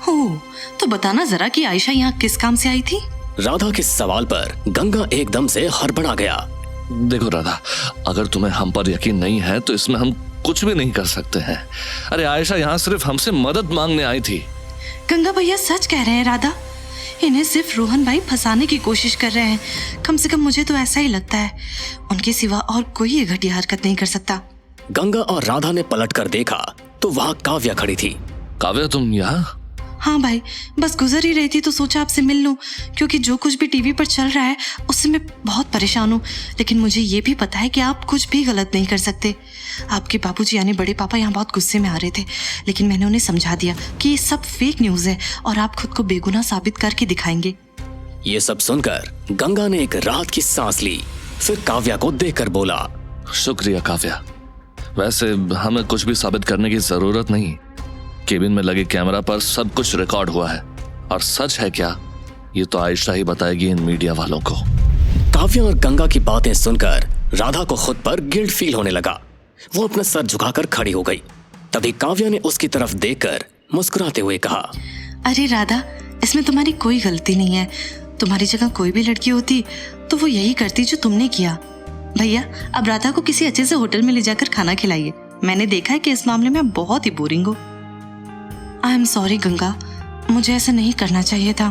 ओह, तो बताना जरा कि आयशा यहाँ किस काम से आई थी? राधा के सवाल पर गंगा एकदम से हड़बड़ा गया। देखो राधा, अगर तुम्हें हम पर यकीन नहीं है तो इसमें हम कुछ भी नहीं कर सकते हैं। अरे आयशा यहाँ सिर्फ हमसे मदद मांगने आई थी। गंगा भैया सच कह रहे हैं राधा, इन्हें सिर्फ रोहन भाई फंसाने की कोशिश कर रहे हैं। कम से कम मुझे तो ऐसा ही लगता है। उनके सिवा और कोई ये घटिया हरकत नहीं कर सकता। गंगा और राधा ने पलटकर देखा तो वहाँ काव्या खड़ी थी। काव्या, तुम यहाँ? हाँ भाई, बस गुजर ही रही थी तो सोचा आपसे मिल लूं, क्योंकि जो कुछ भी टीवी पर चल रहा है उससे मैं बहुत परेशान हूँ। लेकिन मुझे ये भी पता है कि आप कुछ भी गलत नहीं कर सकते। आपके बाबूजी यानी बड़े पापा यहाँ बहुत गुस्से में आ रहे थे, लेकिन मैंने उन्हें समझा दिया कि ये सब फेक न्यूज़ है और आप खुद को बेगुनाह साबित करके दिखाएंगे। ये सब सुनकर गंगा ने एक राहत की सांस ली, फिर काव्या को देखकर बोला, शुक्रिया काव्या। वैसे हमें कुछ भी साबित करने की जरूरत नहीं। केबिन में लगे कैमरा पर सब कुछ रिकॉर्ड हुआ है, और सच है क्या ये तो आयशा ही बताएगी इन मीडिया वालों को। काव्या और गंगा की बातें सुनकर राधा को खुद पर गिल्ट फील होने लगा। वो अपना सर झुकाकर खड़ी हो गई। तभी काव्या ने उसकी तरफ देखकर मुस्कुराते हुए कहा, अरे राधा, इसमें तुम्हारी कोई गलती नहीं है। तुम्हारी जगह कोई भी लड़की होती तो वो यही करती जो तुमने किया। भैया, अब राधा को किसी अच्छे से होटल में ले जाकर खाना खिलाइए। मैंने देखा है कि इस मामले में बहुत ही बोरिंग हो। आई एम सॉरी गंगा, मुझे ऐसा नहीं करना चाहिए था।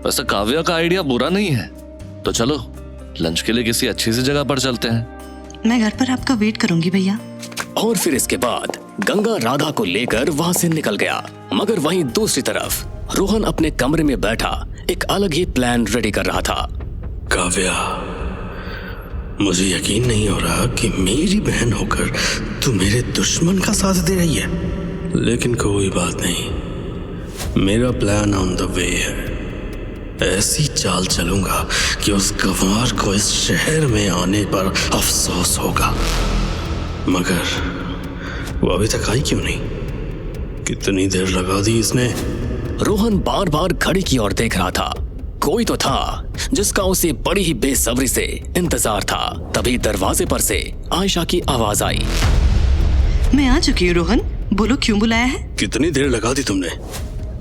वैसे काव्या का आइडिया बुरा नहीं है, तो चलो लंच के लिए किसी अच्छी सी जगह पर चलते हैं। मैं घर पर आपका वेट करूंगी भैया। और फिर इसके बाद गंगा राधा को लेकर वहां से निकल गया। मगर वहीं दूसरी तरफ रोहन अपने कमरे में बैठा एक अलग ही प्लान रेडी कर रहा था। काव्या, मुझे यकीन नहीं हो रहा कि मेरी बहन होकर तू मेरे दुश्मन का साथ दे रही है, लेकिन कोई बात नहीं, मेरा प्लान ऑन द वे है। ऐसी चाल चलूंगा कि उस गंवार को इस शहर में आने पर अफसोस होगा। मगर वो अभी तक आई क्यों नहीं? कितनी देर लगा दी इसने। रोहन बार बार घड़ी की ओर देख रहा था। कोई तो था जिसका उसे बड़ी ही बेसब्री से इंतजार था। तभी दरवाजे पर से आयशा की आवाज आई। मैं आ चुकी हूँ रोहन, बोलो क्यों बुलाया है? कितनी देर लगा दी तुमने?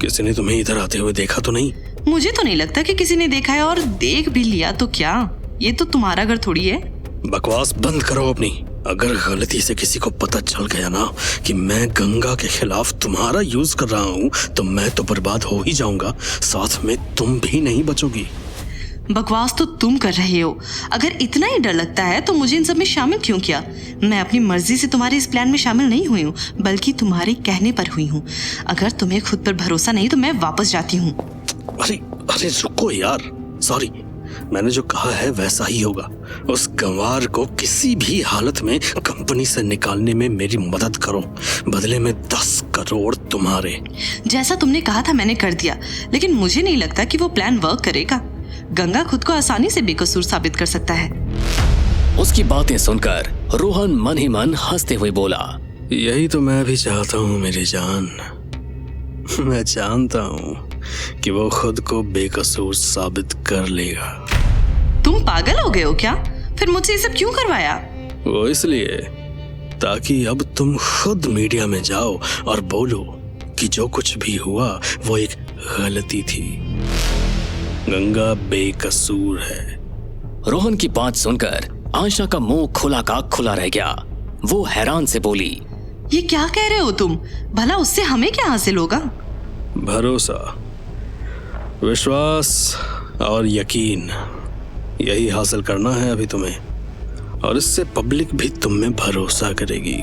किसी ने तुम्हें इधर आते हुए देखा तो नहीं? मुझे तो नहीं लगता कि किसी ने देखा है, और देख भी लिया तो क्या, ये तो तुम्हारा घर थोड़ी है। बकवास बंद करो अपनी। अगर गलती से किसी को पता चल गया ना कि मैं गंगा के खिलाफ तुम्हारा यूज कर रहा हूँ तो मैं तो बर्बाद हो ही जाऊंगा, साथ में तुम भी नहीं बचोगी। बकवास तो तुम कर रहे हो। अगर इतना ही डर लगता है तो मुझे इन सब में शामिल क्यों किया? मैं अपनी मर्जी से तुम्हारे इस प्लान में शामिल नहीं हुई हूँ, बल्कि तुम्हारे कहने पर हुई हूँ। अगर तुम्हें खुद पर भरोसा नहीं तो मैं वापस जाती हूँ। अरे अरे रुको यार, सॉरी, मैंने जो कहा है वैसा ही होगा। उस गंवार को किसी भी हालत में कंपनी से निकालने में मेरी मदद करो, बदले में 10 करोड़ तुम्हारे। जैसा तुमने कहा था मैंने कर दिया, लेकिन मुझे नहीं लगता कि वो प्लान वर्क करेगा। गंगा खुद को आसानी से बेकसूर साबित कर सकता है। उसकी बातें सुनकर रोहन मन ही मन हंसते हुए बोला, यही तो मैं भी चाहता हूँ मेरी जान। मैं जानता हूँ कि वो खुद को बेकसूर साबित कर लेगा। तुम पागल हो गए हो क्या? फिर मुझसे ये सब क्यों करवाया? वो इसलिए ताकि अब तुम खुद मीडिया में जाओ और बोलो कि जो कुछ भी हुआ वो एक गलती थी। गंगा बेकसूर है। रोहन की बात सुनकर आयशा का मुंह खुला का खुला रह गया। वो हैरान से बोली, ये क्या कह रहे हो तुम? भला उससे हमें क्या हासिल होगा? भरोसा, विश्वास और यकीन, यही हासिल करना है अभी तुम्हें। और इससे पब्लिक भी तुम में भरोसा करेगी।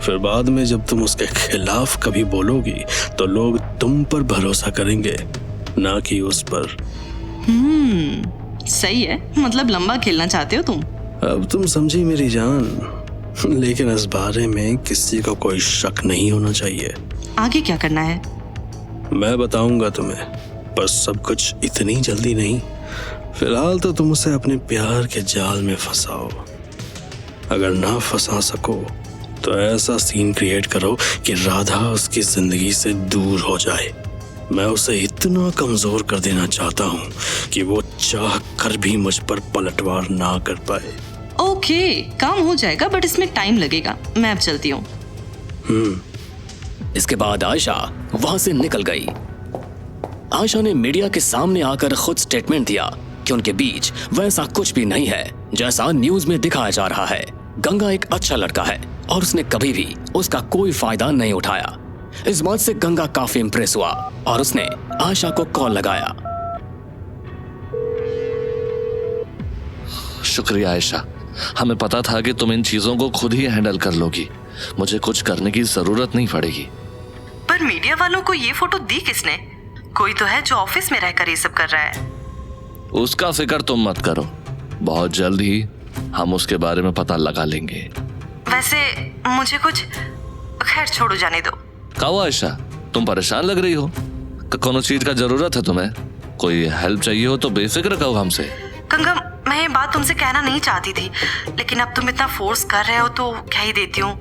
फिर बाद में जब तुम उसके खिलाफ कभी बोलोगी तो लोग तुम पर भरोसा करेंगे, ना कि उस पर। सही है, मतलब लंबा खेलना चाहते हो तुम। अब तुम समझी मेरी जान, लेकिन इस बारे में किसी को कोई शक नहीं होना चाहिए। आगे क्या करना है? मैं बताऊंगा तुम्हें, पर सब कुछ इतनी जल्दी नहीं। फिलहाल तो तुम उसे अपने प्यार के जाल में फंसाओ। अगर ना फंसा सको तो ऐसा सीन क्रिएट करो कि राधा उसकी जिंदगी से दूर हो जाए। मैं उसे इतना कमजोर कर देना चाहता हूँ कि वो चाह कर भी मुझ पर पलटवार ना कर पाए। ओके, काम हो जाएगा, बट इसमें टाइम लगेगा। मैं अब चलती हूँ। इसके बाद आयशा वहां से निकल गई। आयशा ने मीडिया के सामने आकर खुद स्टेटमेंट दिया कि उनके बीच वैसा कुछ भी नहीं है जैसा न्यूज में दिखाया जा रहा है। गंगा एक अच्छा लड़का है और उसने कभी भी उसका कोई फायदा नहीं उठाया। इस बात से गंगा काफी इंप्रेस हुआ और उसने आयशा को कॉल लगाया। शुक्रिया आयशा, हमें पता था कि तुम इन चीजों को खुद ही हैंडल कर लोगी। मुझे कुछ करने की जरूरत नहीं पड़ेगी। पर मीडिया वालों को ये फोटो दी किसने? कोई तो है जो ऑफिस में रहकर ये सब कर रहा है। उसका फिक्र तुम मत करो, बहुत जल्द ही हम उसके बारे में पता लगा लेंगे। वैसे मुझे कुछ, खैर छोड़ो, जाने दो। क्या हुआ आयशा, तुम परेशान लग रही हो? कोनो चीज का जरूरत है तुम्हें? कोई हेल्प चाहिए हो तो बेफिक्र कहो हमसे। गंगा, मैं ये बात तुमसे कहना नहीं चाहती थी, लेकिन अब तुम इतना फोर्स कर रहे हो तो कह ही देती हूँ।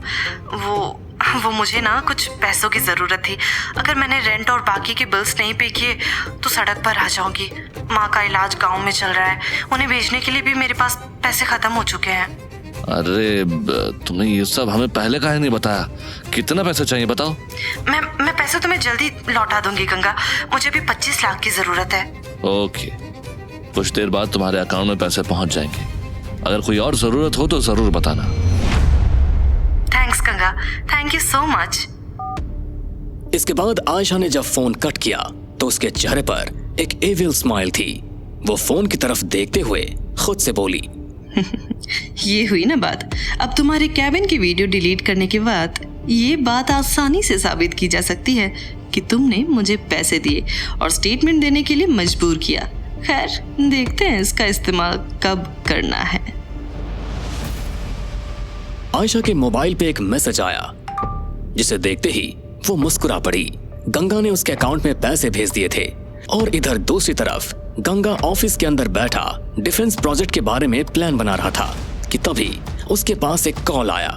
वो मुझे ना कुछ पैसों की जरूरत थी। अगर मैंने रेंट और बाकी के बिल्स नहीं पे किए तो सड़क पर आ जाऊंगी। माँ का इलाज गांव में चल रहा है, उन्हें भेजने के लिए भी मेरे पास पैसे खत्म हो चुके हैं। अरे तुमने ये सब हमें पहले काहे नहीं बताया? कितना पैसा चाहिए बताओ? मैं पैसे तुम्हें जल्दी लौटा दूंगी गंगा। मुझे भी 25 लाख की जरूरत है। ओके, कुछ देर बाद तुम्हारे अकाउंट में पैसे पहुंच जाएंगे। अगर कोई और जरूरत हो तो जरूर बताना। Thanks Ganga, thank you so much. इसके बाद आयशा ने जब फोन कट किया तो उसके चेहरे पर एक एविल स्माइल थी। वो फोन की तरफ देखते हुए खुद से बोली, ये हुई ना बात। अब तुम्हारे कैबिन की वीडियो डिलीट करने के बाद ये बात आसानी से साबित की जा सकती है कि तुमने मुझे पैसे दिए और स्टेटमेंट देने के लिए मजबूर किया। खैर, देखते हैं इसका इस्तेमाल कब करना है। आयशा के मोबाइल पे एक मैसेज आया जिसे देखते ही वो मुस्कुरा पड़ी। गंगा ने उसके अकाउंट में पैसे भेज दिए थे और इधर दूसरी तरफ गंगा ऑफिस के अंदर बैठा डिफेंस प्रोजेक्ट के बारे में प्लान बना रहा था कि तभी उसके पास एक कॉल आया।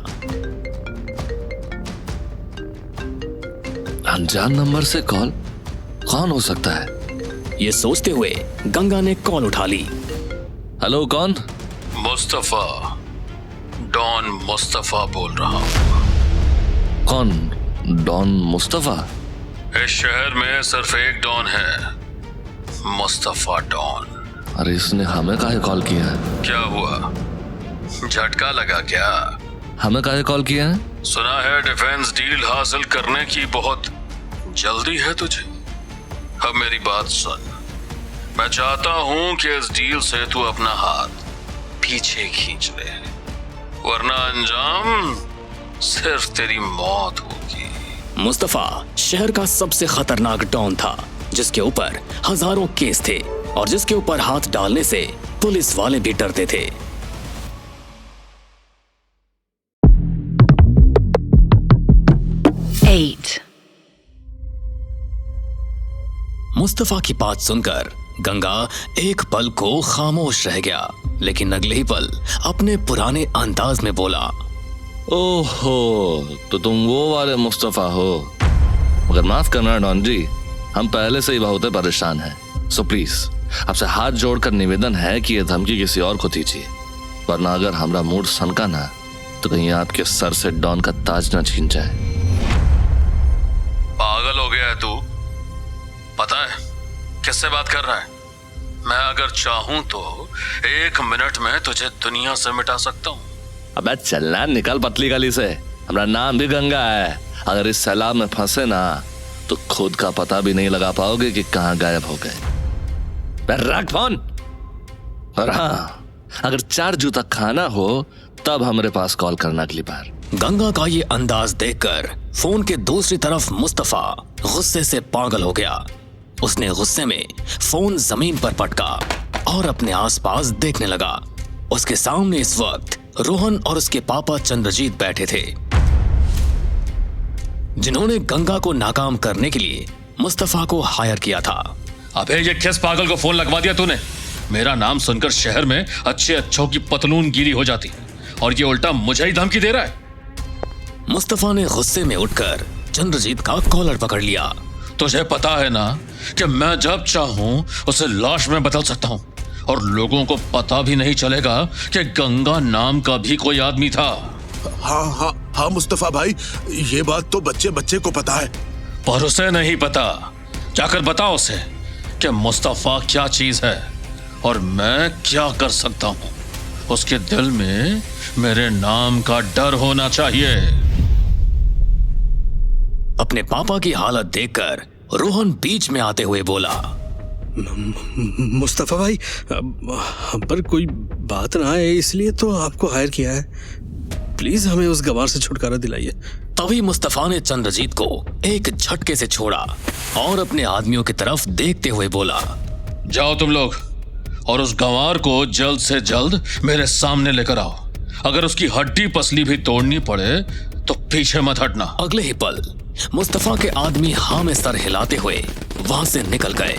अनजान नंबर से कॉल? कौन हो सकता है? ये सोचते हुए गंगा ने कॉल उठा ली। हेलो, कौन? मुस्तफा, डॉन मुस्तफा बोल रहा हूँ। कौन डॉन मुस्तफा? इस शहर में सिर्फ एक डॉन है, मुस्तफा डॉन। अरे इसने हमें काहे कॉल किया है? क्या हुआ, झटका लगा क्या? हमें काहे कॉल किया है? सुना है डिफेंस डील हासिल करने की बहुत जल्दी है तुझे। अब मेरी बात सुन, मैं चाहता हूं कि इस डील से तू अपना हाथ पीछे खींच ले, वरना अंजाम सिर्फ तेरी मौत होगी। मुस्तफा शहर का सबसे खतरनाक डॉन था जिसके ऊपर हजारों केस थे और जिसके ऊपर हाथ डालने से पुलिस वाले भी डरते थे। मुस्तफा की बात सुनकर गंगा एक पल को खामोश रह गया, लेकिन अगले ही पल अपने पुराने अंदाज में बोला, ओहो, तो तुम वो वाले मुस्तफा हो। मगर माफ करना डॉन जी, हम पहले से ही बहुत परेशान हैं। सो प्लीज आपसे हाथ जोड़कर निवेदन है कि यह धमकी किसी और को दीजिए, वरना अगर हमारा मूड सनका ना तो कहीं आपके सर से डॉन का ताज ना छीन जाए। पागल हो गया है तू? पता है किससे बात कर रहा है? मैं अगर चाहूं तो 1 मिनट में तुझे दुनिया से मिटा सकता हूं। अबे चलना, निकल पतली गली से। हमारा नाम भी गंगा है। अगर इस सैलाब में फंसे ना तो खुद का पता भी नहीं लगा पाओगे कि कहां गायब हो गए। रख फोन। और हाँ, अगर 4 जूता खाना हो तब हमारे पास कॉल करना अगली बार। गंगा का ये अंदाज देखकर फोन के दूसरी तरफ मुस्तफा गुस्से से पागल हो गया। उसने गुस्से में फोन जमीन पर पटका और अपने आसपास देखने लगा। उसके सामने इस वक्त रोहन और उसके पापा चंद्रजीत बैठे थे, जिन्होंने गंगा को नाकाम करने के लिए मुस्तफा को हायर किया था। अबे ये किस पागल को फोन लगवा दिया तूने? मेरा नाम सुनकर शहर में अच्छे अच्छों की पतलून गिरी हो जाती और ये उल्टा मुझे ही धमकी दे रहा है। मुस्तफा ने गुस्से में उठकर चंद्रजीत का कॉलर पकड़ लिया। तुझे पता है ना कि मैं जब चाहूं उसे लाश में बदल सकता हूं और लोगों को पता भी नहीं चलेगा कि गंगा नाम का भी कोई आदमी था। हाँ मुस्तफा भाई, ये बात तो बच्चे बच्चे को पता है, पर उसे नहीं पता। जाकर बताओ उसे कि मुस्तफा क्या चीज है और मैं क्या कर सकता हूं। उसके दिल में मेरे नाम का डर होना चाहिए। अपने पापा की हालत देखकर रोहन बीच में आते हुए बोला, मुस्तफा भाई, हम पर कोई बात ना आए इसलिए तो आपको हायर किया है। प्लीज हमें उस गवार से छुटकारा दिलाइए। तभी मुस्तफा ने चंद्रजीत को एक झटके से छोड़ा और अपने आदमियों की तरफ देखते हुए बोला, जाओ तुम लोग और उस गंवार को जल्द से जल्द मेरे सामने लेकर आओ। अगर उसकी हड्डी पसली भी तोड़नी पड़े तो पीछे मत हटना। अगले ही पल मुस्तफा के आदमी हाँ में सर हिलाते हुए वहां से निकल गए।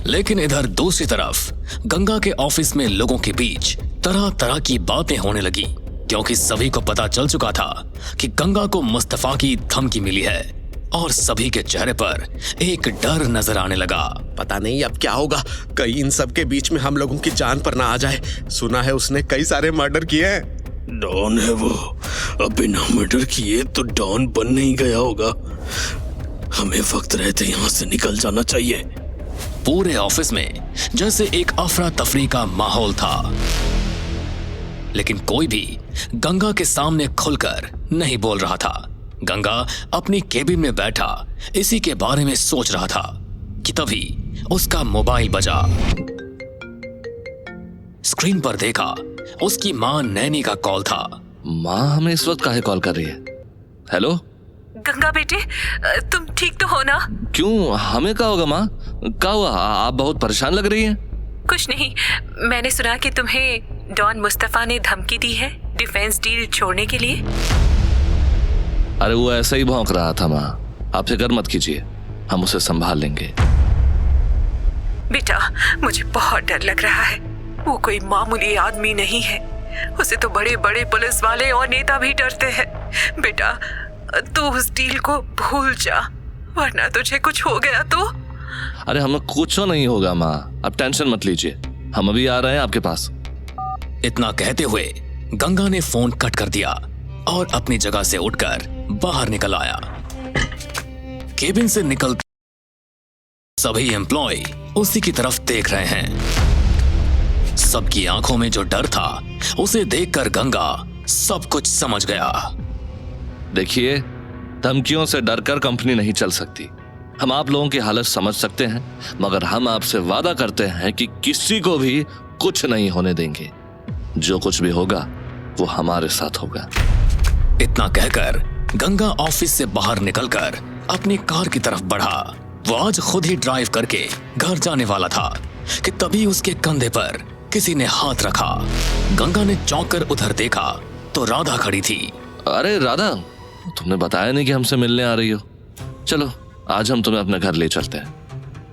लेकिन इधर दूसरी तरफ गंगा के ऑफिस में लोगों के बीच तरह तरह की बातें होने लगी, क्योंकि सभी को पता चल चुका था कि गंगा को मुस्तफा की धमकी मिली है और सभी के चेहरे पर एक डर नजर आने लगा। पता नहीं अब क्या होगा, कहीं इन सब के बीच में हम लोगों की जान पर ना आ जाए। सुना है उसने कई सारे मर्डर किए हैं। डॉन है वो, अब बिना मर्डर किए तो डॉन बन नहीं गया होगा। हमें वक्त रहते यहाँ से निकल जाना चाहिए। पूरे ऑफिस में जैसे एक अफरा तफरी का माहौल था, लेकिन कोई भी गंगा के सामने खुलकर नहीं बोल रहा था। गंगा अपनी केबिन में बैठा इसी के बारे में सोच रहा था कि तभी उसका मोबाइल बजा। स्क्रीन पर देखा उसकी मां नैनी का कॉल था। माँ हमें इस वक्त काहे कॉल कर रही है? हेलो गंगा बेटे, तुम ठीक तो हो ना? क्यों, हमें क्या होगा माँ? क्या हुआ? आप बहुत परेशान लग रही हैं। कुछ नहीं, मैंने सुना कि तुम्हें डॉन मुस्तफा ने धमकी दी है डिफेंस डील छोड़ने के लिए। अरे वो ऐसा ही भौंक रहा था माँ, आप फिक्र मत कीजिए, हम उसे संभाल लेंगे। बेटा, मुझे बहुत डर लग रहा है। वो कोई मामूली आदमी नहीं है, उसे तो बड़े बड़े पुलिस वाले और नेता भी डरते हैं। बेटा, तू उस डील को भूल जा, वरना तुझे कुछ हो गया तो। अरे हमें कुछ नहीं होगा माँ, अब टेंशन मत लीजिए, हम अभी आ रहे हैं आपके पास। इतना कहते हुए गंगा ने फोन कट कर दिया और अपनी जगह से उठकर बाहर निकल आया। केबिन से निकल सभी एम्प्लॉय उसी की तरफ देख रहे हैं। सबकी आंखों में जो डर था उसे देखकर गंगा सब कुछ समझ गया। देखिए, धमकियों से डरकर कंपनी नहीं चल सकती। हम आप लोगों की हालत समझ सकते हैं, मगर हम आपसे वादा करते हैं कि किसी को भी कुछ नहीं होने देंगे। जो कुछ भी होगा वो हमारे साथ होगा। इतना कहकर गंगा ऑफिस से बाहर निकलकर अपनी कार की तरफ बढ़ा। वो आज खुद ही ड्राइव करके घर जाने वाला था कि तभी उसके कंधे पर किसी ने हाथ रखा। गंगा ने चौंक कर उधर देखा तो राधा खड़ी थी। अरे राधा, तुमने बताया नहीं कि हमसे मिलने आ रही हो। चलो आज हम तुम्हें अपने घर ले चलते हैं।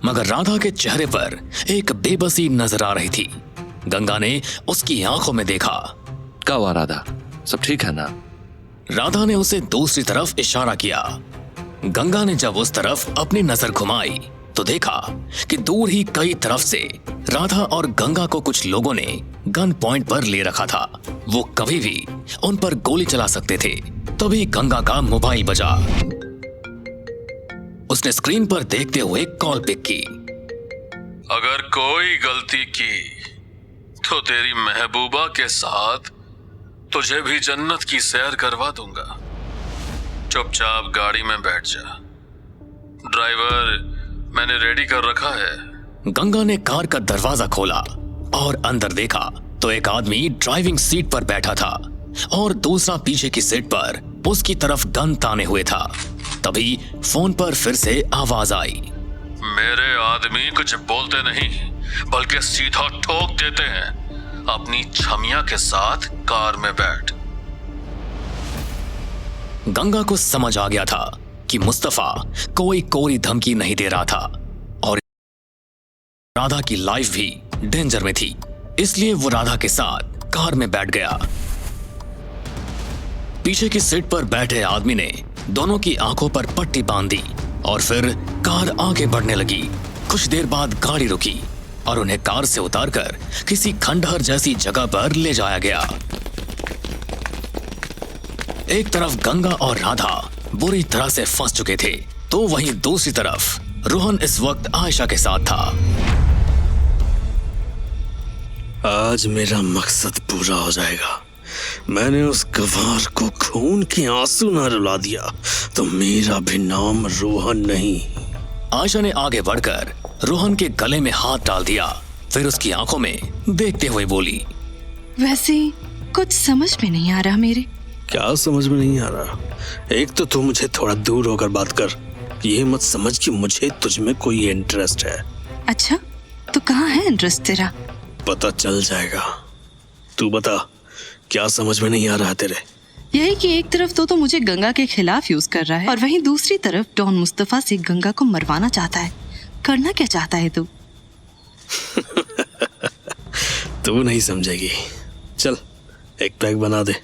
मगर राधा के चेहरे पर एक बेबसी नजर आ रही थी। गंगा ने उसकी आंखों में देखा। क्या हुआ राधा, सब ठीक है ना? राधा ने उसे दूसरी तरफ इशारा किया। गंगा ने जब उस तरफ अपनी नजर घुमाई तो देखा कि दूर ही कई तरफ से राधा और गंगा को कुछ लोगों ने गन पॉइंट पर ले रखा था। वो कभी भी उन पर गोली चला सकते थे। तभी गंगा का मोबाइल बजा। उसने स्क्रीन पर देखते हुए कॉल पिक की। अगर कोई गलती की तो तेरी महबूबा के साथ तुझे भी जन्नत की सैर करवा दूंगा। चुपचाप गाड़ी में बैठ जा। ड्राइवर मैंने रेडी कर रखा है। गंगा ने कार का दरवाजा खोला और अंदर देखा तो एक आदमी ड्राइविंग सीट पर बैठा था और दूसरा पीछे की सीट पर उसकी तरफ गन ताने हुए था। तभी फोन पर फिर से आवाज आई। मेरे आदमी कुछ बोलते नहीं बल्कि सीधा ठोक देते हैं। अपनी छमिया के साथ कार में बैठ। गंगा को समझ आ गया था कि मुस्तफा कोई धमकी नहीं दे रहा था और राधा की लाइफ भी डेंजर में थी। इसलिए वो राधा के साथ कार में बैठ गया। पीछे की सीट पर बैठे आदमी ने दोनों की आंखों पर पट्टी बांध दी और फिर कार आगे बढ़ने लगी। कुछ देर बाद गाड़ी रुकी और उन्हें कार से उतारकर किसी खंडहर जैसी जगह पर ले जाया गया। एक तरफ गंगा और राधा बुरी तरह से फंस चुके थे तो वहीं दूसरी तरफ रोहन इस वक्त आयशा के साथ था। आज मेरा मकसद पूरा हो जाएगा। मैंने उस गवार को खून के आंसू ना रुला दिया तो मेरा भी नाम रोहन नहीं। आयशा ने आगे बढ़कर रोहन के गले में हाथ डाल दिया, फिर उसकी आंखों में देखते हुए बोली, वैसे कुछ समझ में नहीं आ रहा मेरे। क्या समझ में नहीं आ रहा? एक तो तू मुझे थोड़ा दूर होकर बात कर। ये मत समझ कि मुझे तुझ में कोई इंटरेस्ट है। अच्छा, तो कहाँ है इंटरेस्ट तेरा? पता चल जाएगा। तू बता, क्या समझ में नहीं आ रहा तेरे? यही कि एक तरफ तो मुझे गंगा के खिलाफ यूज कर रहा है और वहीं दूसरी तरफ डॉन मुस्तफा से गंगा को मरवाना चाहता है। करना क्या चाहता है तू? तू नहीं समझेगी। चल एक पैक बना दे,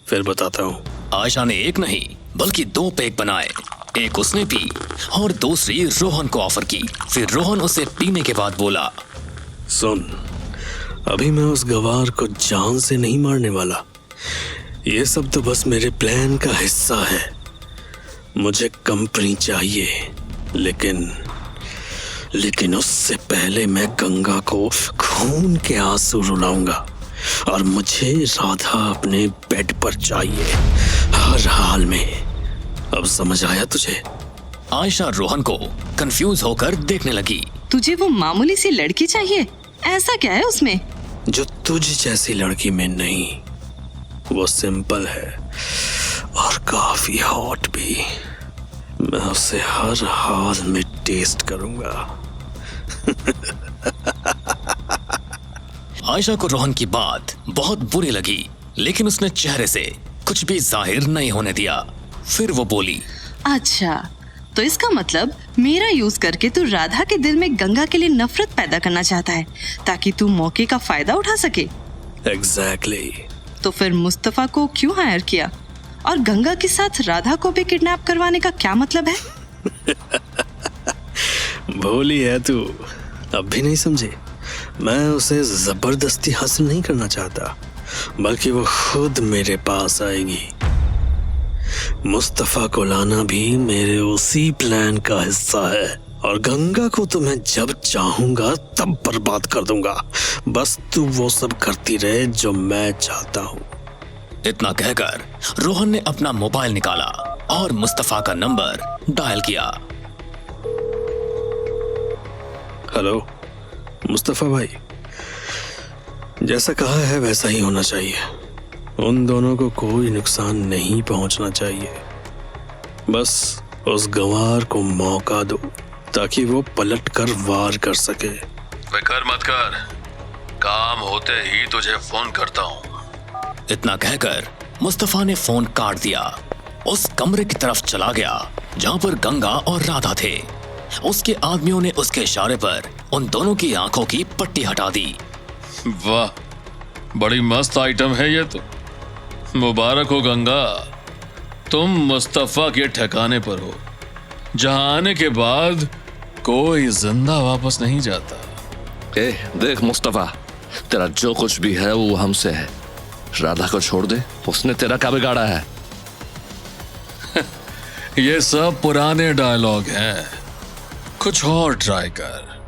फिर बताता हूँ। आयशा ने एक नहीं बल्कि 2 पैक बनाए। एक उसने पी और दूसरी रोहन को ऑफर की। फिर रोहन उसे पीने के बाद बोला, सुन, अभी मैं उस गवार को जान से नहीं मारने वाला। ये सब तो बस मेरे प्लान का हिस्सा है। मुझे कंपनी चाहिए, लेकिन उससे पहले मैं गंगा को खून के आंसू रुलाऊंगा और मुझे राधा अपने बेड पर चाहिए हर हाल में। अब समझ आया तुझे? आयशा रोहन को कंफ्यूज होकर देखने लगी। तुझे वो मामूली सी लड़की चाहिए? ऐसा क्या है उसमें जो तुझ जैसी लड़की में नहीं? वो सिंपल है और काफी हॉट भी। मैं उसे हर हाल में टेस्ट करूंगा। आयशा को रोहन की बात बहुत बुरी लगी, लेकिन उसने चेहरे से कुछ भी जाहिर नहीं होने दिया। फिर वो बोली, अच्छा, तो इसका मतलब मेरा यूज करके तू राधा के दिल में गंगा के लिए नफरत पैदा करना चाहता है ताकि तू मौके का फायदा उठा सके। एग्जैक्टली। तो फिर मुस्तफा को क्यों हायर किया और गंगा के साथ राधा को भी किडनैप करवाने का क्या मतलब है? भोली है तू, अब भी नहीं समझे? मैं उसे जबरदस्ती हासिल नहीं करना चाहता, बल्कि वो खुद मेरे पास आएगी। मुस्तफा को लाना भी मेरे उसी प्लान का हिस्सा है और गंगा को तो मैं जब चाहूंगा तब बर्बाद कर दूंगा। बस तू वो सब करती रहे जो मैं चाहता हूँ। इतना कहकर रोहन ने अपना मोबाइल निकाला और मुस्तफा का नंबर डायल किया। हेलो मुस्तफा भाई, जैसा कहा है वैसा ही होना चाहिए। उन दोनों को कोई नुकसान नहीं पहुंचना चाहिए। बस उस गंवार को मौका दो ताकि वो पलट कर वार कर सके। फिक्र मत कर, काम होते ही तुझे फोन करता हूँ। इतना कहकर मुस्तफा ने फोन काट दिया। उस कमरे की तरफ चला गया जहां पर गंगा और राधा थे। उसके आदमियों ने उसके इशारे पर उन दोनों की आंखों की पट्टी हटा दी। वाह, बड़ी मस्त आइटम है ये तो। मुबारक हो गंगा, तुम मुस्तफा के ठिकाने पर हो। जहां आने के बाद कोई जिंदा वापस नहीं जाता। ए, देख मुस्तफा, तेरा जो कुछ भी है वो हमसे है। राधा को छोड़ दे, उसने तेरा क्या बिगाड़ा है? ये सब पुराने डायलॉग हैं, कुछ और ट्राई कर।